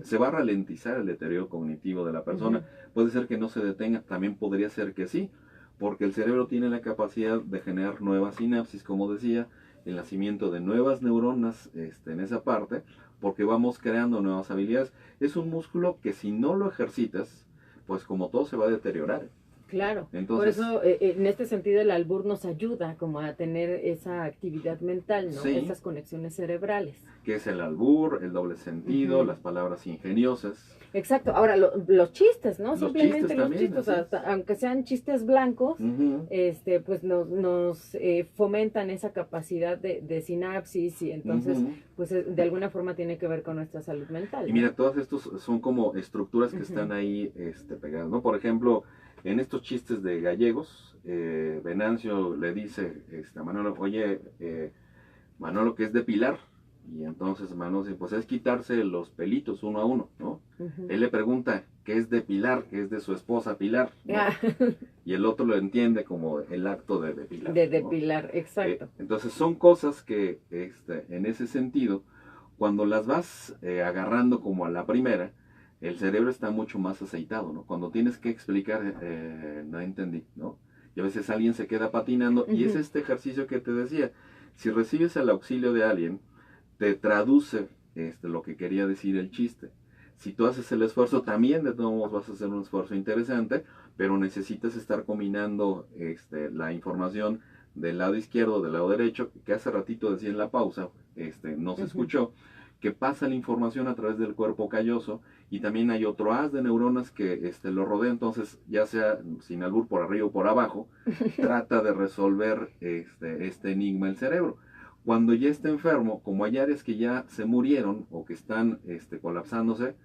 se va a ralentizar el deterioro cognitivo de la persona. Puede ser que no se detenga, también podría ser que sí, porque el cerebro tiene la capacidad de generar nuevas sinapsis, como decía, el nacimiento de nuevas neuronas en esa parte, porque vamos creando nuevas habilidades. Es un músculo que si no lo ejercitas, pues como todo se va a deteriorar. Claro, entonces, por eso en este sentido el albur nos ayuda como a tener esa actividad mental, ¿no? Sí, esas conexiones cerebrales. Que es el albur, el doble sentido, las palabras ingeniosas. Exacto, ahora los chistes, ¿no? Los Simplemente chistes los también, chistes, aunque sean chistes blancos, pues nos fomentan esa capacidad de sinapsis y entonces, pues de alguna forma tiene que ver con nuestra salud mental, ¿no? Y mira, todos estos son como estructuras que están ahí pegadas, ¿no? Por ejemplo, en estos chistes de gallegos, Venancio le dice a Manolo, oye, Manolo, ¿qué es depilar? Y entonces Manolo dice, pues es quitarse los pelitos uno a uno, ¿no? Él le pregunta, ¿qué es depilar? ¿Qué es de su esposa Pilar? ¿No? Y el otro lo entiende como el acto de depilar. De depilar, ¿no? Exacto. Entonces son cosas que en ese sentido, cuando las vas agarrando como a la primera, el cerebro está mucho más aceitado, ¿no? Cuando tienes que explicar, no entendí, ¿no? Y a veces alguien se queda patinando y es este ejercicio que te decía. Si recibes el auxilio de alguien, te traduce lo que quería decir el chiste. Si tú haces el esfuerzo, también de todos modos vas a hacer un esfuerzo interesante, pero necesitas estar combinando la información del lado izquierdo, del lado derecho, que hace ratito decía en la pausa, no se escuchó, que pasa la información a través del cuerpo calloso y también hay otro haz de neuronas que lo rodea, entonces ya sea sin albur por arriba o por abajo, trata de resolver este enigma el cerebro. Cuando ya está enfermo, como hay áreas que ya se murieron o que están colapsándose,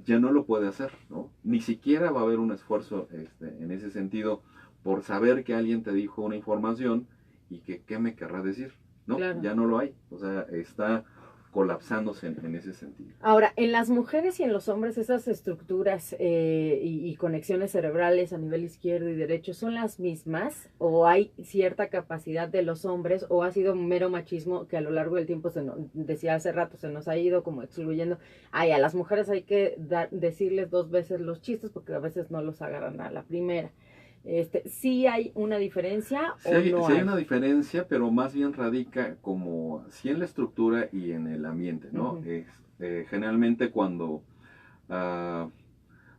ya no lo puede hacer, ¿no? Ni siquiera va a haber un esfuerzo en ese sentido por saber que alguien te dijo una información y que qué me querrá decir, ¿no? Claro. Ya no lo hay, o sea, está colapsándose en ese sentido. Ahora, en las mujeres y en los hombres, esas estructuras y conexiones cerebrales a nivel izquierdo y derecho, ¿son las mismas? ¿O hay cierta capacidad de los hombres? ¿O ha sido un mero machismo que a lo largo del tiempo, decía hace rato, se nos ha ido como excluyendo? Ay, a las mujeres hay que decirles 2 veces los chistes porque a veces no los agarran a la primera. ¿Sí hay una diferencia sí, o no hay? Sí hay una diferencia, pero más bien radica como sí en la estructura y en el ambiente, ¿no? Generalmente cuando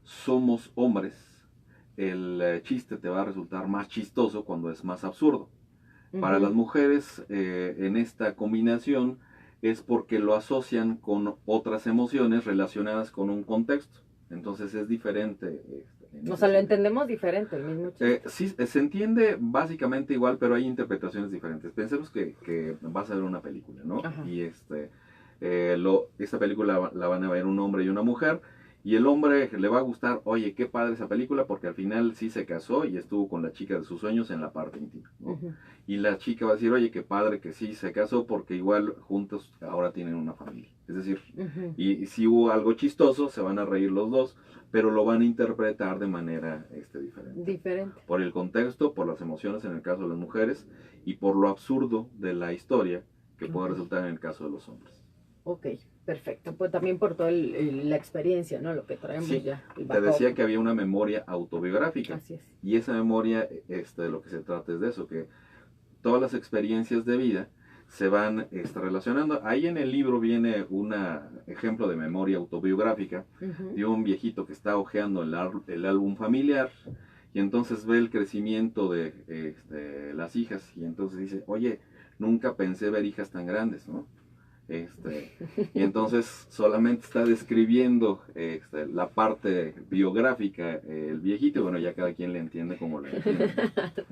somos hombres, el chiste te va a resultar más chistoso cuando es más absurdo. Para las mujeres, en esta combinación, es porque lo asocian con otras emociones relacionadas con un contexto. Entonces es diferente. O sea, lo entendemos diferente, el mismo chiste. Sí, se entiende básicamente igual, pero hay interpretaciones diferentes. Pensemos que vas a ver una película, ¿no? Ajá. Y esta película la van a ver un hombre y una mujer, y el hombre le va a gustar, oye, qué padre esa película, porque al final sí se casó y estuvo con la chica de sus sueños en la parte íntima, ¿no? Y la chica va a decir, oye, qué padre que sí se casó, porque igual juntos ahora tienen una familia. Es decir, y si hubo algo chistoso, se van a reír los dos, pero lo van a interpretar de manera diferente. Por el contexto, por las emociones en el caso de las mujeres, y por lo absurdo de la historia que puede resultar en el caso de los hombres. Ok, perfecto. Pues también por toda la experiencia, ¿no? Lo que traemos ya. Te decía que había una memoria autobiográfica. Así es. Y esa memoria, de lo que se trata es de eso, que todas las experiencias de vida se van relacionando. Ahí en el libro viene un ejemplo de memoria autobiográfica de un viejito que está hojeando el álbum familiar y entonces ve el crecimiento de las hijas y entonces dice, oye, nunca pensé ver hijas tan grandes, ¿no? Y entonces solamente está describiendo la parte biográfica el viejito, y bueno, ya cada quien le entiende como le entiende.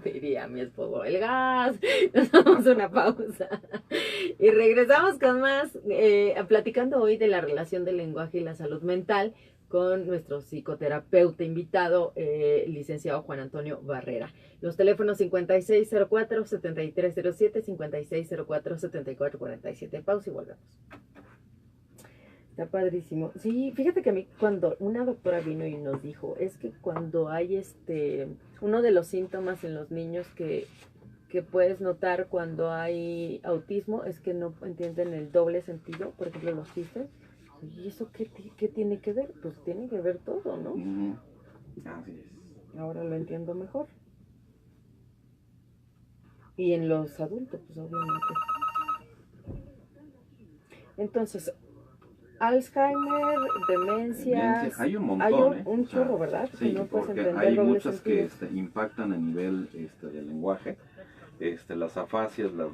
Diría mi esposo, el gas. Nos damos una pausa y regresamos con más, platicando hoy de la relación del lenguaje y la salud mental con nuestro psicoterapeuta invitado, licenciado Juan Antonio Barrera. Los teléfonos 5604-7307, 5604-7447. Pausa y volvemos. Está padrísimo. Sí, fíjate que a mí cuando una doctora vino y nos dijo, es que cuando hay uno de los síntomas en los niños que que puedes notar cuando hay autismo es que no entienden el doble sentido, por ejemplo, los chistes. ¿Y eso qué tiene que ver? Pues tiene que ver todo, ¿no? Así es. Ahora lo entiendo mejor. Y en los adultos, pues obviamente. Entonces, Alzheimer, demencias. Hay un montón, hay un chorro, ¿verdad? Sí, no puedes porque entender hay doble muchas sentido. que impactan a nivel del lenguaje. Las afasias, las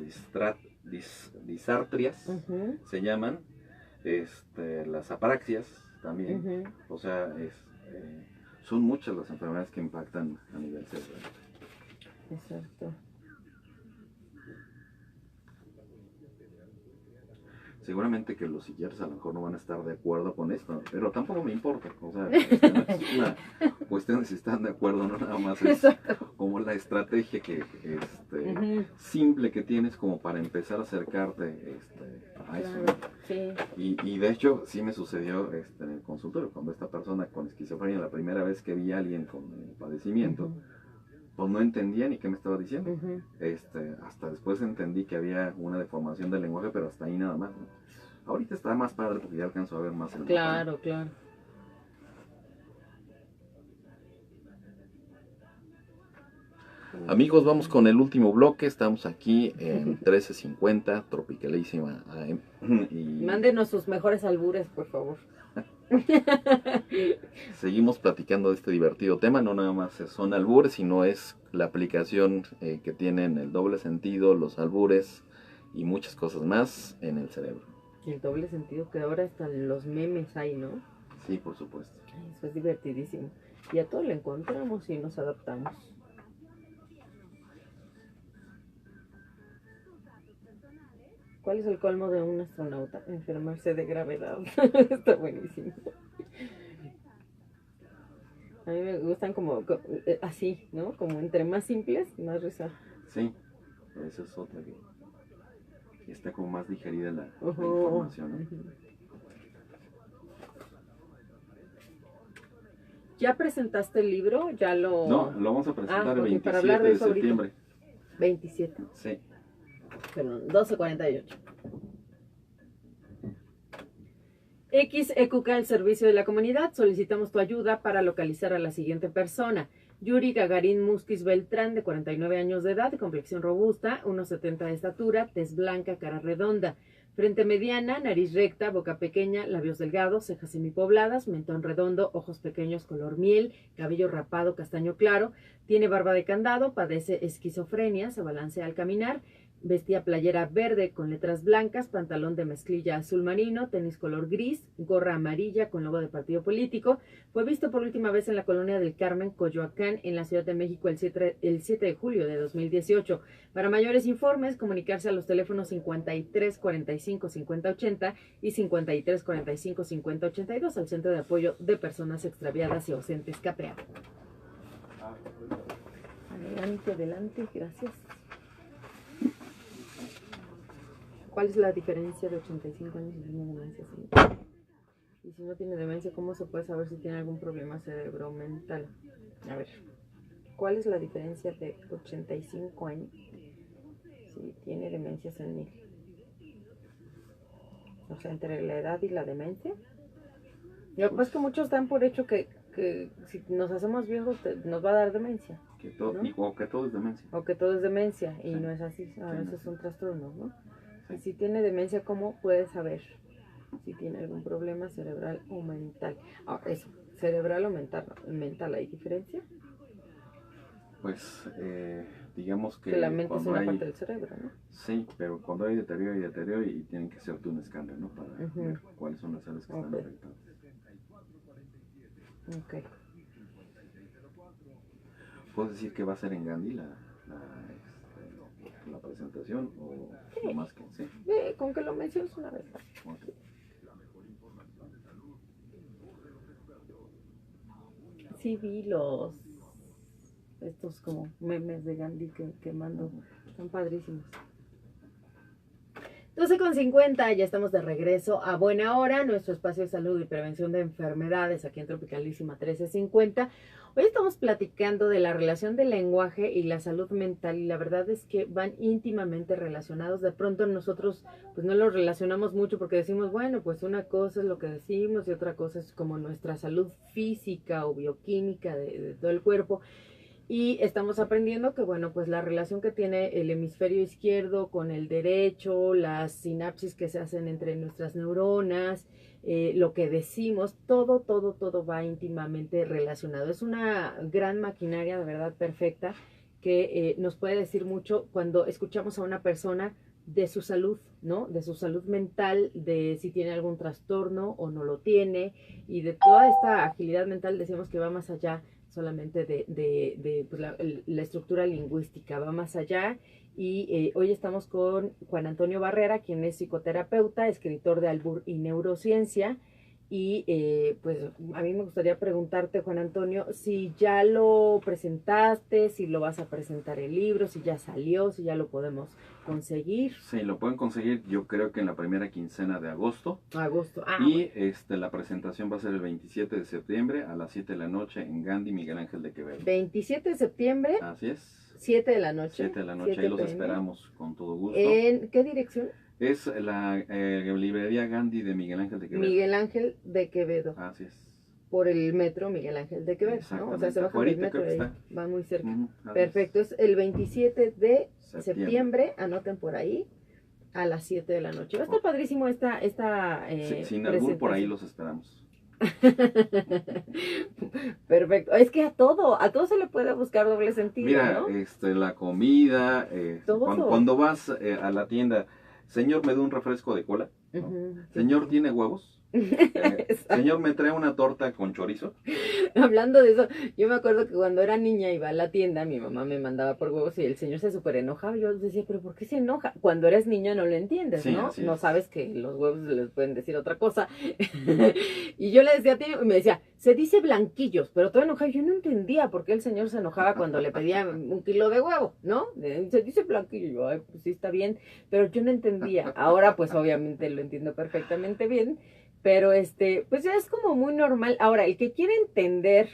disartrias se llaman, las apraxias también. O sea, son muchas las enfermedades que impactan a nivel cerebral. Exacto. Seguramente que los psiquiatras a lo mejor no van a estar de acuerdo con esto, pero tampoco me importa. O sea, no es una cuestión de si están de acuerdo, no nada más es como la estrategia que simple que tienes como para empezar a acercarte a eso. Claro, sí. Y de hecho sí me sucedió en el consultorio, cuando esta persona con esquizofrenia, la primera vez que vi a alguien con el padecimiento, pues no entendía ni qué me estaba diciendo. Hasta después entendí que había una deformación del lenguaje, pero hasta ahí nada más, ¿no? Ahorita está más padre porque ya alcanzo a ver más el Claro, mapa. Claro. Amigos, vamos con el último bloque. Estamos aquí en 1350, Tropicalísima AM. Y mándenos sus mejores albures, por favor. Seguimos platicando de este divertido tema. No nada más son albures, sino es la aplicación que tienen el doble sentido, los albures y muchas cosas más en el cerebro. Y el doble sentido que ahora hasta los memes hay, ¿no? Sí, por supuesto. Eso es divertidísimo. Y a todo lo encontramos y nos adaptamos. ¿Cuál es el colmo de un astronauta? Enfermarse de gravedad. Está buenísimo. A mí me gustan como así, ¿no? Como entre más simples, más risa. Sí, esa es otra que está como más digerida la información, ¿no? ¿Ya presentaste el libro? ¿Ya lo...? No, lo vamos a presentar el 27 para hablar de septiembre. 27. Sí. Perdón, 12:48. XEQK, el servicio de la comunidad. Solicitamos tu ayuda para localizar a la siguiente persona. Yuri Gagarin Musquiz Beltrán, de 49 años de edad, de complexión robusta, 1,70 de estatura, tez blanca, cara redonda, frente mediana, nariz recta, boca pequeña, labios delgados, cejas semipobladas, mentón redondo, ojos pequeños color miel, cabello rapado castaño claro, tiene barba de candado, padece esquizofrenia, se balancea al caminar, vestía playera verde con letras blancas, pantalón de mezclilla azul marino, tenis color gris, gorra amarilla con logo de partido político. Fue visto por última vez en la colonia del Carmen, Coyoacán, en la Ciudad de México el 7 de julio de 2018. Para mayores informes, comunicarse a los teléfonos 53 45 50 80 y 53 45 50 82 al Centro de Apoyo de Personas Extraviadas y Ausentes, CAPEA. Adelante, gracias. ¿Cuál es la diferencia de 85 años y tiene demencia? Y si no tiene demencia, ¿cómo se puede saber si tiene algún problema cerebromental? A ver, ¿cuál es la diferencia de 85 años si tiene demencia senil? O sea, entre la edad y la demencia. Lo que pasa es que muchos dan por hecho que si nos hacemos viejos nos va a dar demencia. ¿no? O que todo es demencia. O que todo es demencia, y no es así. A veces son trastornos, ¿no? Y si tiene demencia, ¿cómo puedes saber si tiene algún problema cerebral o mental? Ahora, eso, cerebral o mental, ¿hay diferencia? Pues, digamos que la mente es una parte del cerebro, ¿no? Sí, pero cuando hay deterioro y tienen que hacerte un escáner, ¿no? Para ver cuáles son las áreas que están afectadas. Ok. ¿Puedes decir que va a ser en Gandhi la presentación o más que sí? Con que lo menciones una vez. Okay. Sí vi estos como memes de Gandhi que mando, están padrísimos. 12:50, ya estamos de regreso a Buena Hora, nuestro espacio de salud y prevención de enfermedades aquí en Tropicalísima 1350. Hoy estamos platicando de la relación del lenguaje y la salud mental, y la verdad es que van íntimamente relacionados. De pronto nosotros pues no los relacionamos mucho porque decimos, bueno, pues una cosa es lo que decimos y otra cosa es como nuestra salud física o bioquímica de todo el cuerpo. Y estamos aprendiendo que, bueno, pues la relación que tiene el hemisferio izquierdo con el derecho, las sinapsis que se hacen entre nuestras neuronas, lo que decimos, todo va íntimamente relacionado. Es una gran maquinaria, de verdad, perfecta, que nos puede decir mucho cuando escuchamos a una persona de su salud, ¿no? De su salud mental, de si tiene algún trastorno o no lo tiene, y de toda esta agilidad mental. Decimos que va más allá solamente de pues la estructura lingüística, va más allá. Y hoy estamos con Juan Antonio Barrera, quien es psicoterapeuta, escritor de Albur y Neurociencia. Y pues a mí me gustaría preguntarte, Juan Antonio, si ya lo presentaste, si lo vas a presentar el libro, si ya salió, si ya lo podemos conseguir. Sí, lo pueden conseguir, yo creo que en la primera quincena de agosto. Agosto. Y la presentación va a ser el 27 de septiembre a las 7 de la noche en Gandhi Miguel Ángel de Quevedo. 27 de septiembre. Así es. 7 de la noche. 7 de la noche, ahí los esperamos con todo gusto. ¿En qué dirección? Es la librería Gandhi de Miguel Ángel de Quevedo. Miguel Ángel de Quevedo. Así es. Por el metro Miguel Ángel de Quevedo, ¿no? O sea, se baja el metro y va muy cerca. Perfecto, es el 27 de septiembre, anoten por ahí, a las 7 de la noche. Va a estar padrísimo esta sí, sin albur, por ahí los esperamos. Perfecto, es que a todo se le puede buscar doble sentido. Mira, ¿no? La comida, cuando vas a la tienda, señor, me da un refresco de cola, ¿no? Señor, ¿tiene huevos? Señor, ¿me trae una torta con chorizo? Hablando de eso, yo me acuerdo que cuando era niña iba a la tienda, mi mamá me mandaba por huevos y el señor se súper enojaba. Yo decía, ¿pero por qué se enoja? Cuando eres niño no lo entiendes, sí, ¿no? No sabes que los huevos les pueden decir otra cosa. Y yo le decía, y me decía, se dice blanquillos, pero todo enojado. Yo no entendía por qué el señor se enojaba cuando le pedía 1 kilo de huevo, ¿no? Se dice blanquillo. Yo, ay, pues sí, está bien, pero yo no entendía. Ahora, pues obviamente lo entiendo perfectamente bien. Pero pues ya es como muy normal. Ahora, el que quiere entender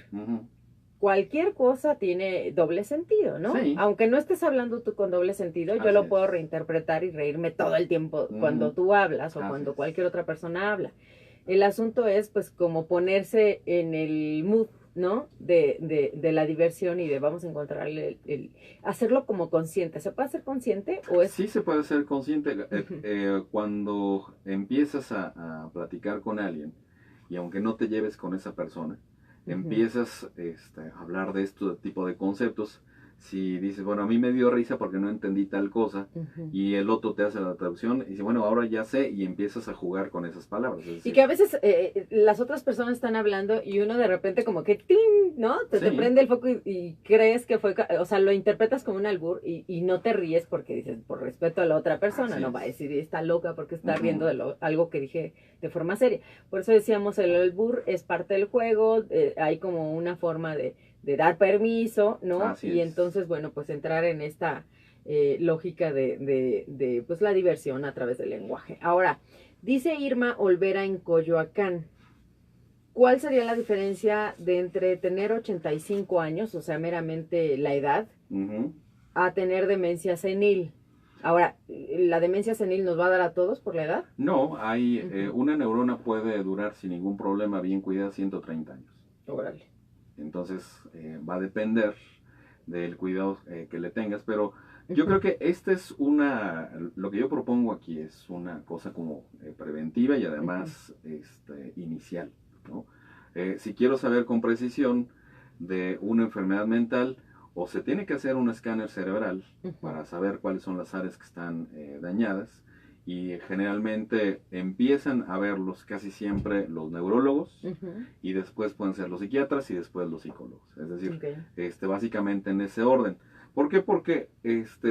cualquier cosa tiene doble sentido, ¿no? Sí. Aunque no estés hablando tú con doble sentido, yo lo puedo reinterpretar y reírme todo el tiempo cuando tú hablas o cuando cualquier otra persona habla. El asunto es pues como ponerse en el mood, ¿no? De la diversión y de vamos a encontrarle hacerlo como consciente. ¿Se puede hacer consciente o es...? Sí, se puede hacer consciente. Cuando empiezas a platicar con alguien y aunque no te lleves con esa persona, empiezas a hablar de este tipo de conceptos. Si dices, bueno, a mí me dio risa porque no entendí tal cosa, y el otro te hace la traducción y dice, bueno, ahora ya sé, y empiezas a jugar con esas palabras. Es decir, y que a veces las otras personas están hablando y uno de repente como que ¡ting! ¿No? Te prende el foco y crees que fue, o sea, lo interpretas como un albur y no te ríes porque dices, por respeto a la otra persona, no va a decir, está loca porque está riendo de algo que dije de forma seria. Por eso decíamos, el albur es parte del juego, hay como una forma de dar permiso, ¿no? Así es. Entonces, bueno, pues entrar en esta lógica de pues la diversión a través del lenguaje. Ahora, dice Irma Olvera en Coyoacán, ¿cuál sería la diferencia de entre tener 85 años, o sea, meramente la edad, a tener demencia senil? Ahora, ¿la demencia senil nos va a dar a todos por la edad? No, hay una neurona puede durar sin ningún problema, bien cuidada, 130 años. Órale. Entonces va a depender del cuidado que le tengas, pero yo creo que lo que yo propongo aquí es una cosa como preventiva y además inicial, ¿no? Si quiero saber con precisión de una enfermedad mental, o se tiene que hacer un escáner cerebral para saber cuáles son las áreas que están dañadas, y generalmente empiezan a verlos casi siempre los neurólogos, y después pueden ser los psiquiatras y después los psicólogos. Es decir, básicamente en ese orden. ¿Por qué? Porque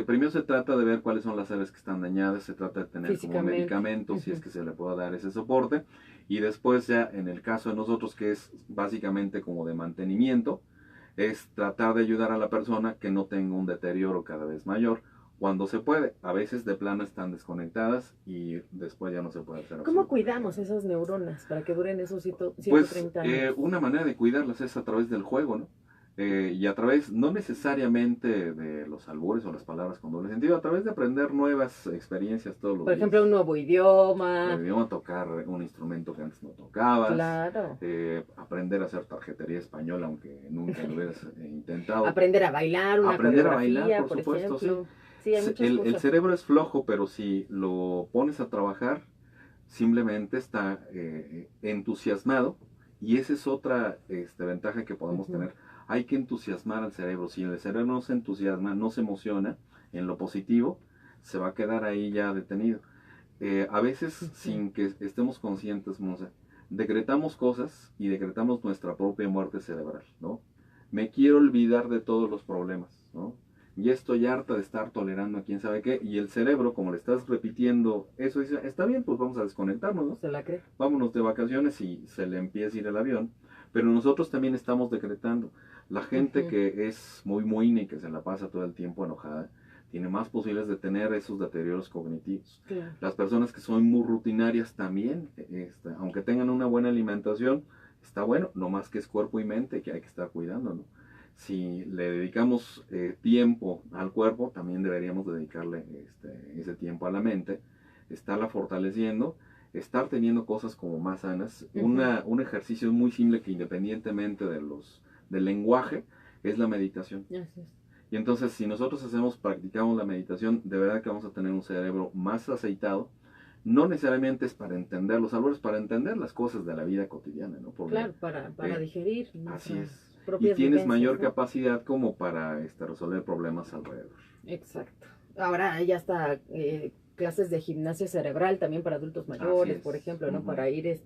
primero se trata de ver cuáles son las áreas que están dañadas, se trata de tener como medicamentos, si es que se le puede dar ese soporte, y después ya en el caso de nosotros, que es básicamente como de mantenimiento, es tratar de ayudar a la persona que no tenga un deterioro cada vez mayor, cuando se puede. A veces de plano están desconectadas y después ya no se puede hacer. ¿Cómo cuidamos esas neuronas para que duren esos 130 pues, años? Una manera de cuidarlas es a través del juego, ¿no? Y a través, no necesariamente de los albures o las palabras con doble sentido, a través de aprender nuevas experiencias todos los días. Por ejemplo, un nuevo idioma. Un idioma, tocar un instrumento que antes no tocabas. Claro. Aprender a hacer tarjetería española, aunque nunca lo hubieras intentado. Aprender a bailar, una aprender a bailar, por supuesto, ejemplo. Sí, hay muchas cosas. El cerebro es flojo, pero si lo pones a trabajar, simplemente está entusiasmado. Y esa es otra ventaja que podemos tener. Hay que entusiasmar al cerebro. Si el cerebro no se entusiasma, no se emociona en lo positivo, se va a quedar ahí ya detenido. A veces, sin que estemos conscientes, Monse, decretamos cosas y decretamos nuestra propia muerte cerebral, ¿no? Me quiero olvidar de todos los problemas, ¿no? Ya estoy harta de estar tolerando a quién sabe qué, y el cerebro, como le estás repitiendo eso, dice, está bien, pues vamos a desconectarnos, ¿no? Se la cree. Vámonos de vacaciones y se le empieza a ir el avión, pero nosotros también estamos decretando. La gente que es muy moina y que se la pasa todo el tiempo enojada, tiene más posibilidades de tener esos deterioros cognitivos. Claro. Las personas que son muy rutinarias también, aunque tengan una buena alimentación, está bueno, no más que es cuerpo y mente que hay que estar cuidando, ¿no? Si le dedicamos tiempo al cuerpo, también deberíamos dedicarle ese tiempo a la mente, estarla fortaleciendo, estar teniendo cosas como más sanas. Un ejercicio muy simple que independientemente del lenguaje es la meditación. Gracias. Y entonces si nosotros practicamos la meditación, de verdad que vamos a tener un cerebro más aceitado. No necesariamente es para entender los albures, para entender las cosas de la vida cotidiana, ¿no? Porque, claro, para digerir. Así es. Y tienes mayor capacidad como para resolver problemas alrededor. Exacto. Ahora ya está clases de gimnasia cerebral también para adultos mayores, por ejemplo, ¿no? Para ir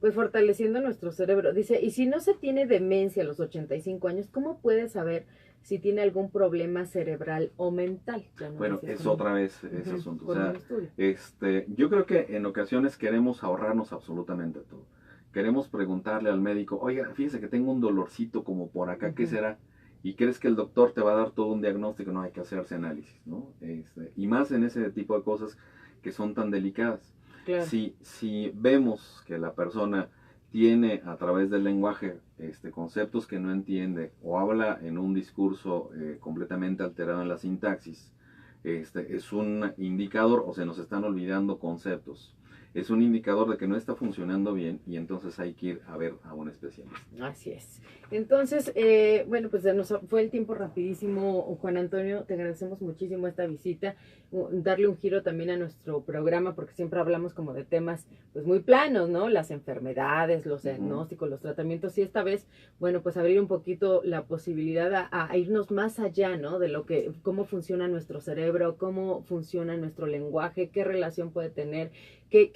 pues fortaleciendo nuestro cerebro. Dice, y si no se tiene demencia a los 85 años, ¿cómo puedes saber si tiene algún problema cerebral o mental? No, bueno, es otra vez ese asunto. O sea, yo creo que en ocasiones queremos ahorrarnos absolutamente todo. Queremos preguntarle al médico, oiga, fíjese que tengo un dolorcito como por acá, ¿qué será? Y crees que el doctor te va a dar todo un diagnóstico, no hay que hacerse análisis, ¿no? Y más en ese tipo de cosas que son tan delicadas. Claro. Si vemos que la persona tiene a través del lenguaje conceptos que no entiende o habla en un discurso completamente alterado en la sintaxis, es un indicador, o se nos están olvidando conceptos. Es un indicador de que no está funcionando bien y entonces hay que ir a ver a un especialista. Así es. Entonces, bueno, pues nos fue el tiempo rapidísimo, Juan Antonio. Te agradecemos muchísimo esta visita. Darle un giro también a nuestro programa porque siempre hablamos como de temas pues muy planos, ¿no? Las enfermedades, los diagnósticos, los tratamientos. Y esta vez, bueno, pues abrir un poquito la posibilidad a irnos más allá, ¿no? De cómo funciona nuestro cerebro, cómo funciona nuestro lenguaje, qué relación puede tener, qué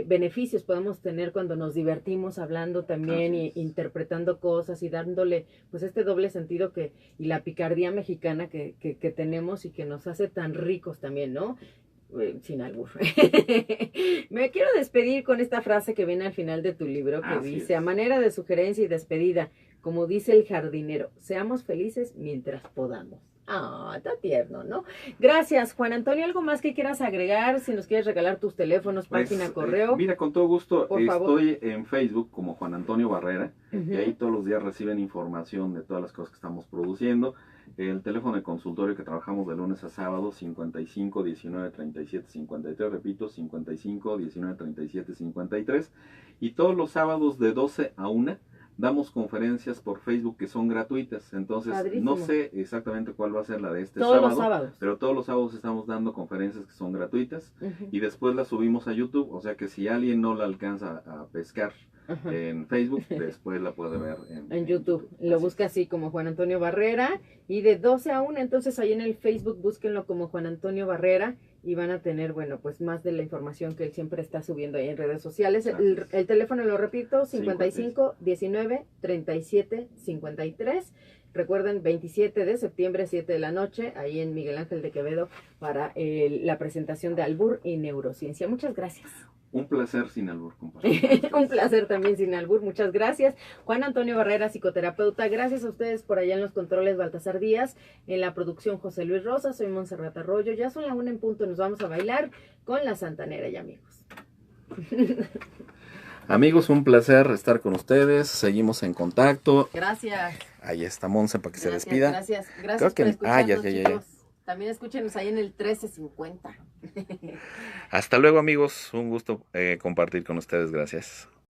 beneficios podemos tener cuando nos divertimos hablando también y interpretando cosas y dándole pues este doble sentido y la picardía mexicana que tenemos y que nos hace tan ricos también, ¿no? Sin albur. Me quiero despedir con esta frase que viene al final de tu libro que dice, a manera de sugerencia y despedida, como dice el jardinero, seamos felices mientras podamos. Ah, está tierno, ¿no? Gracias, Juan Antonio. ¿Algo más que quieras agregar? Si nos quieres regalar tus teléfonos, página, correo. Mira, con todo gusto, estoy en Facebook como Juan Antonio Barrera, y ahí todos los días reciben información de todas las cosas que estamos produciendo. El teléfono de consultorio que trabajamos de lunes a sábado, 55 19 37 53, repito, 55 19 37 53. Y todos los sábados de 12 a 1 damos conferencias por Facebook que son gratuitas. Entonces, no sé exactamente cuál va a ser la de todos los sábados. Pero todos los sábados estamos dando conferencias que son gratuitas y después las subimos a YouTube. O sea que si alguien no la alcanza a pescar en Facebook, después la puede ver en YouTube. Lo busca así como Juan Antonio Barrera y de 12 a 1, entonces ahí en el Facebook búsquenlo como Juan Antonio Barrera y van a tener, bueno, pues más de la información que él siempre está subiendo ahí en redes sociales. El teléfono, lo repito, 55 19 37 53. Recuerden, 27 de septiembre, 7 de la noche, ahí en Miguel Ángel de Quevedo, para la presentación de Albur y Neurociencia. Muchas gracias. Un placer sin albur compartir. Un placer también sin albur, muchas gracias. Juan Antonio Barrera, psicoterapeuta, gracias a ustedes por allá en los controles, Baltasar Díaz, en la producción José Luis Rosa, soy Montserrat Arroyo, ya son la 1 en punto, nos vamos a bailar con la Santanera y amigos. Amigos, un placer estar con ustedes, seguimos en contacto. Gracias. Ahí está Monse para que se despida. Gracias Creo que... por escucharnos, ya. chicos. También escúchenos ahí en el 1350. Hasta luego, amigos, un gusto compartir con ustedes, gracias.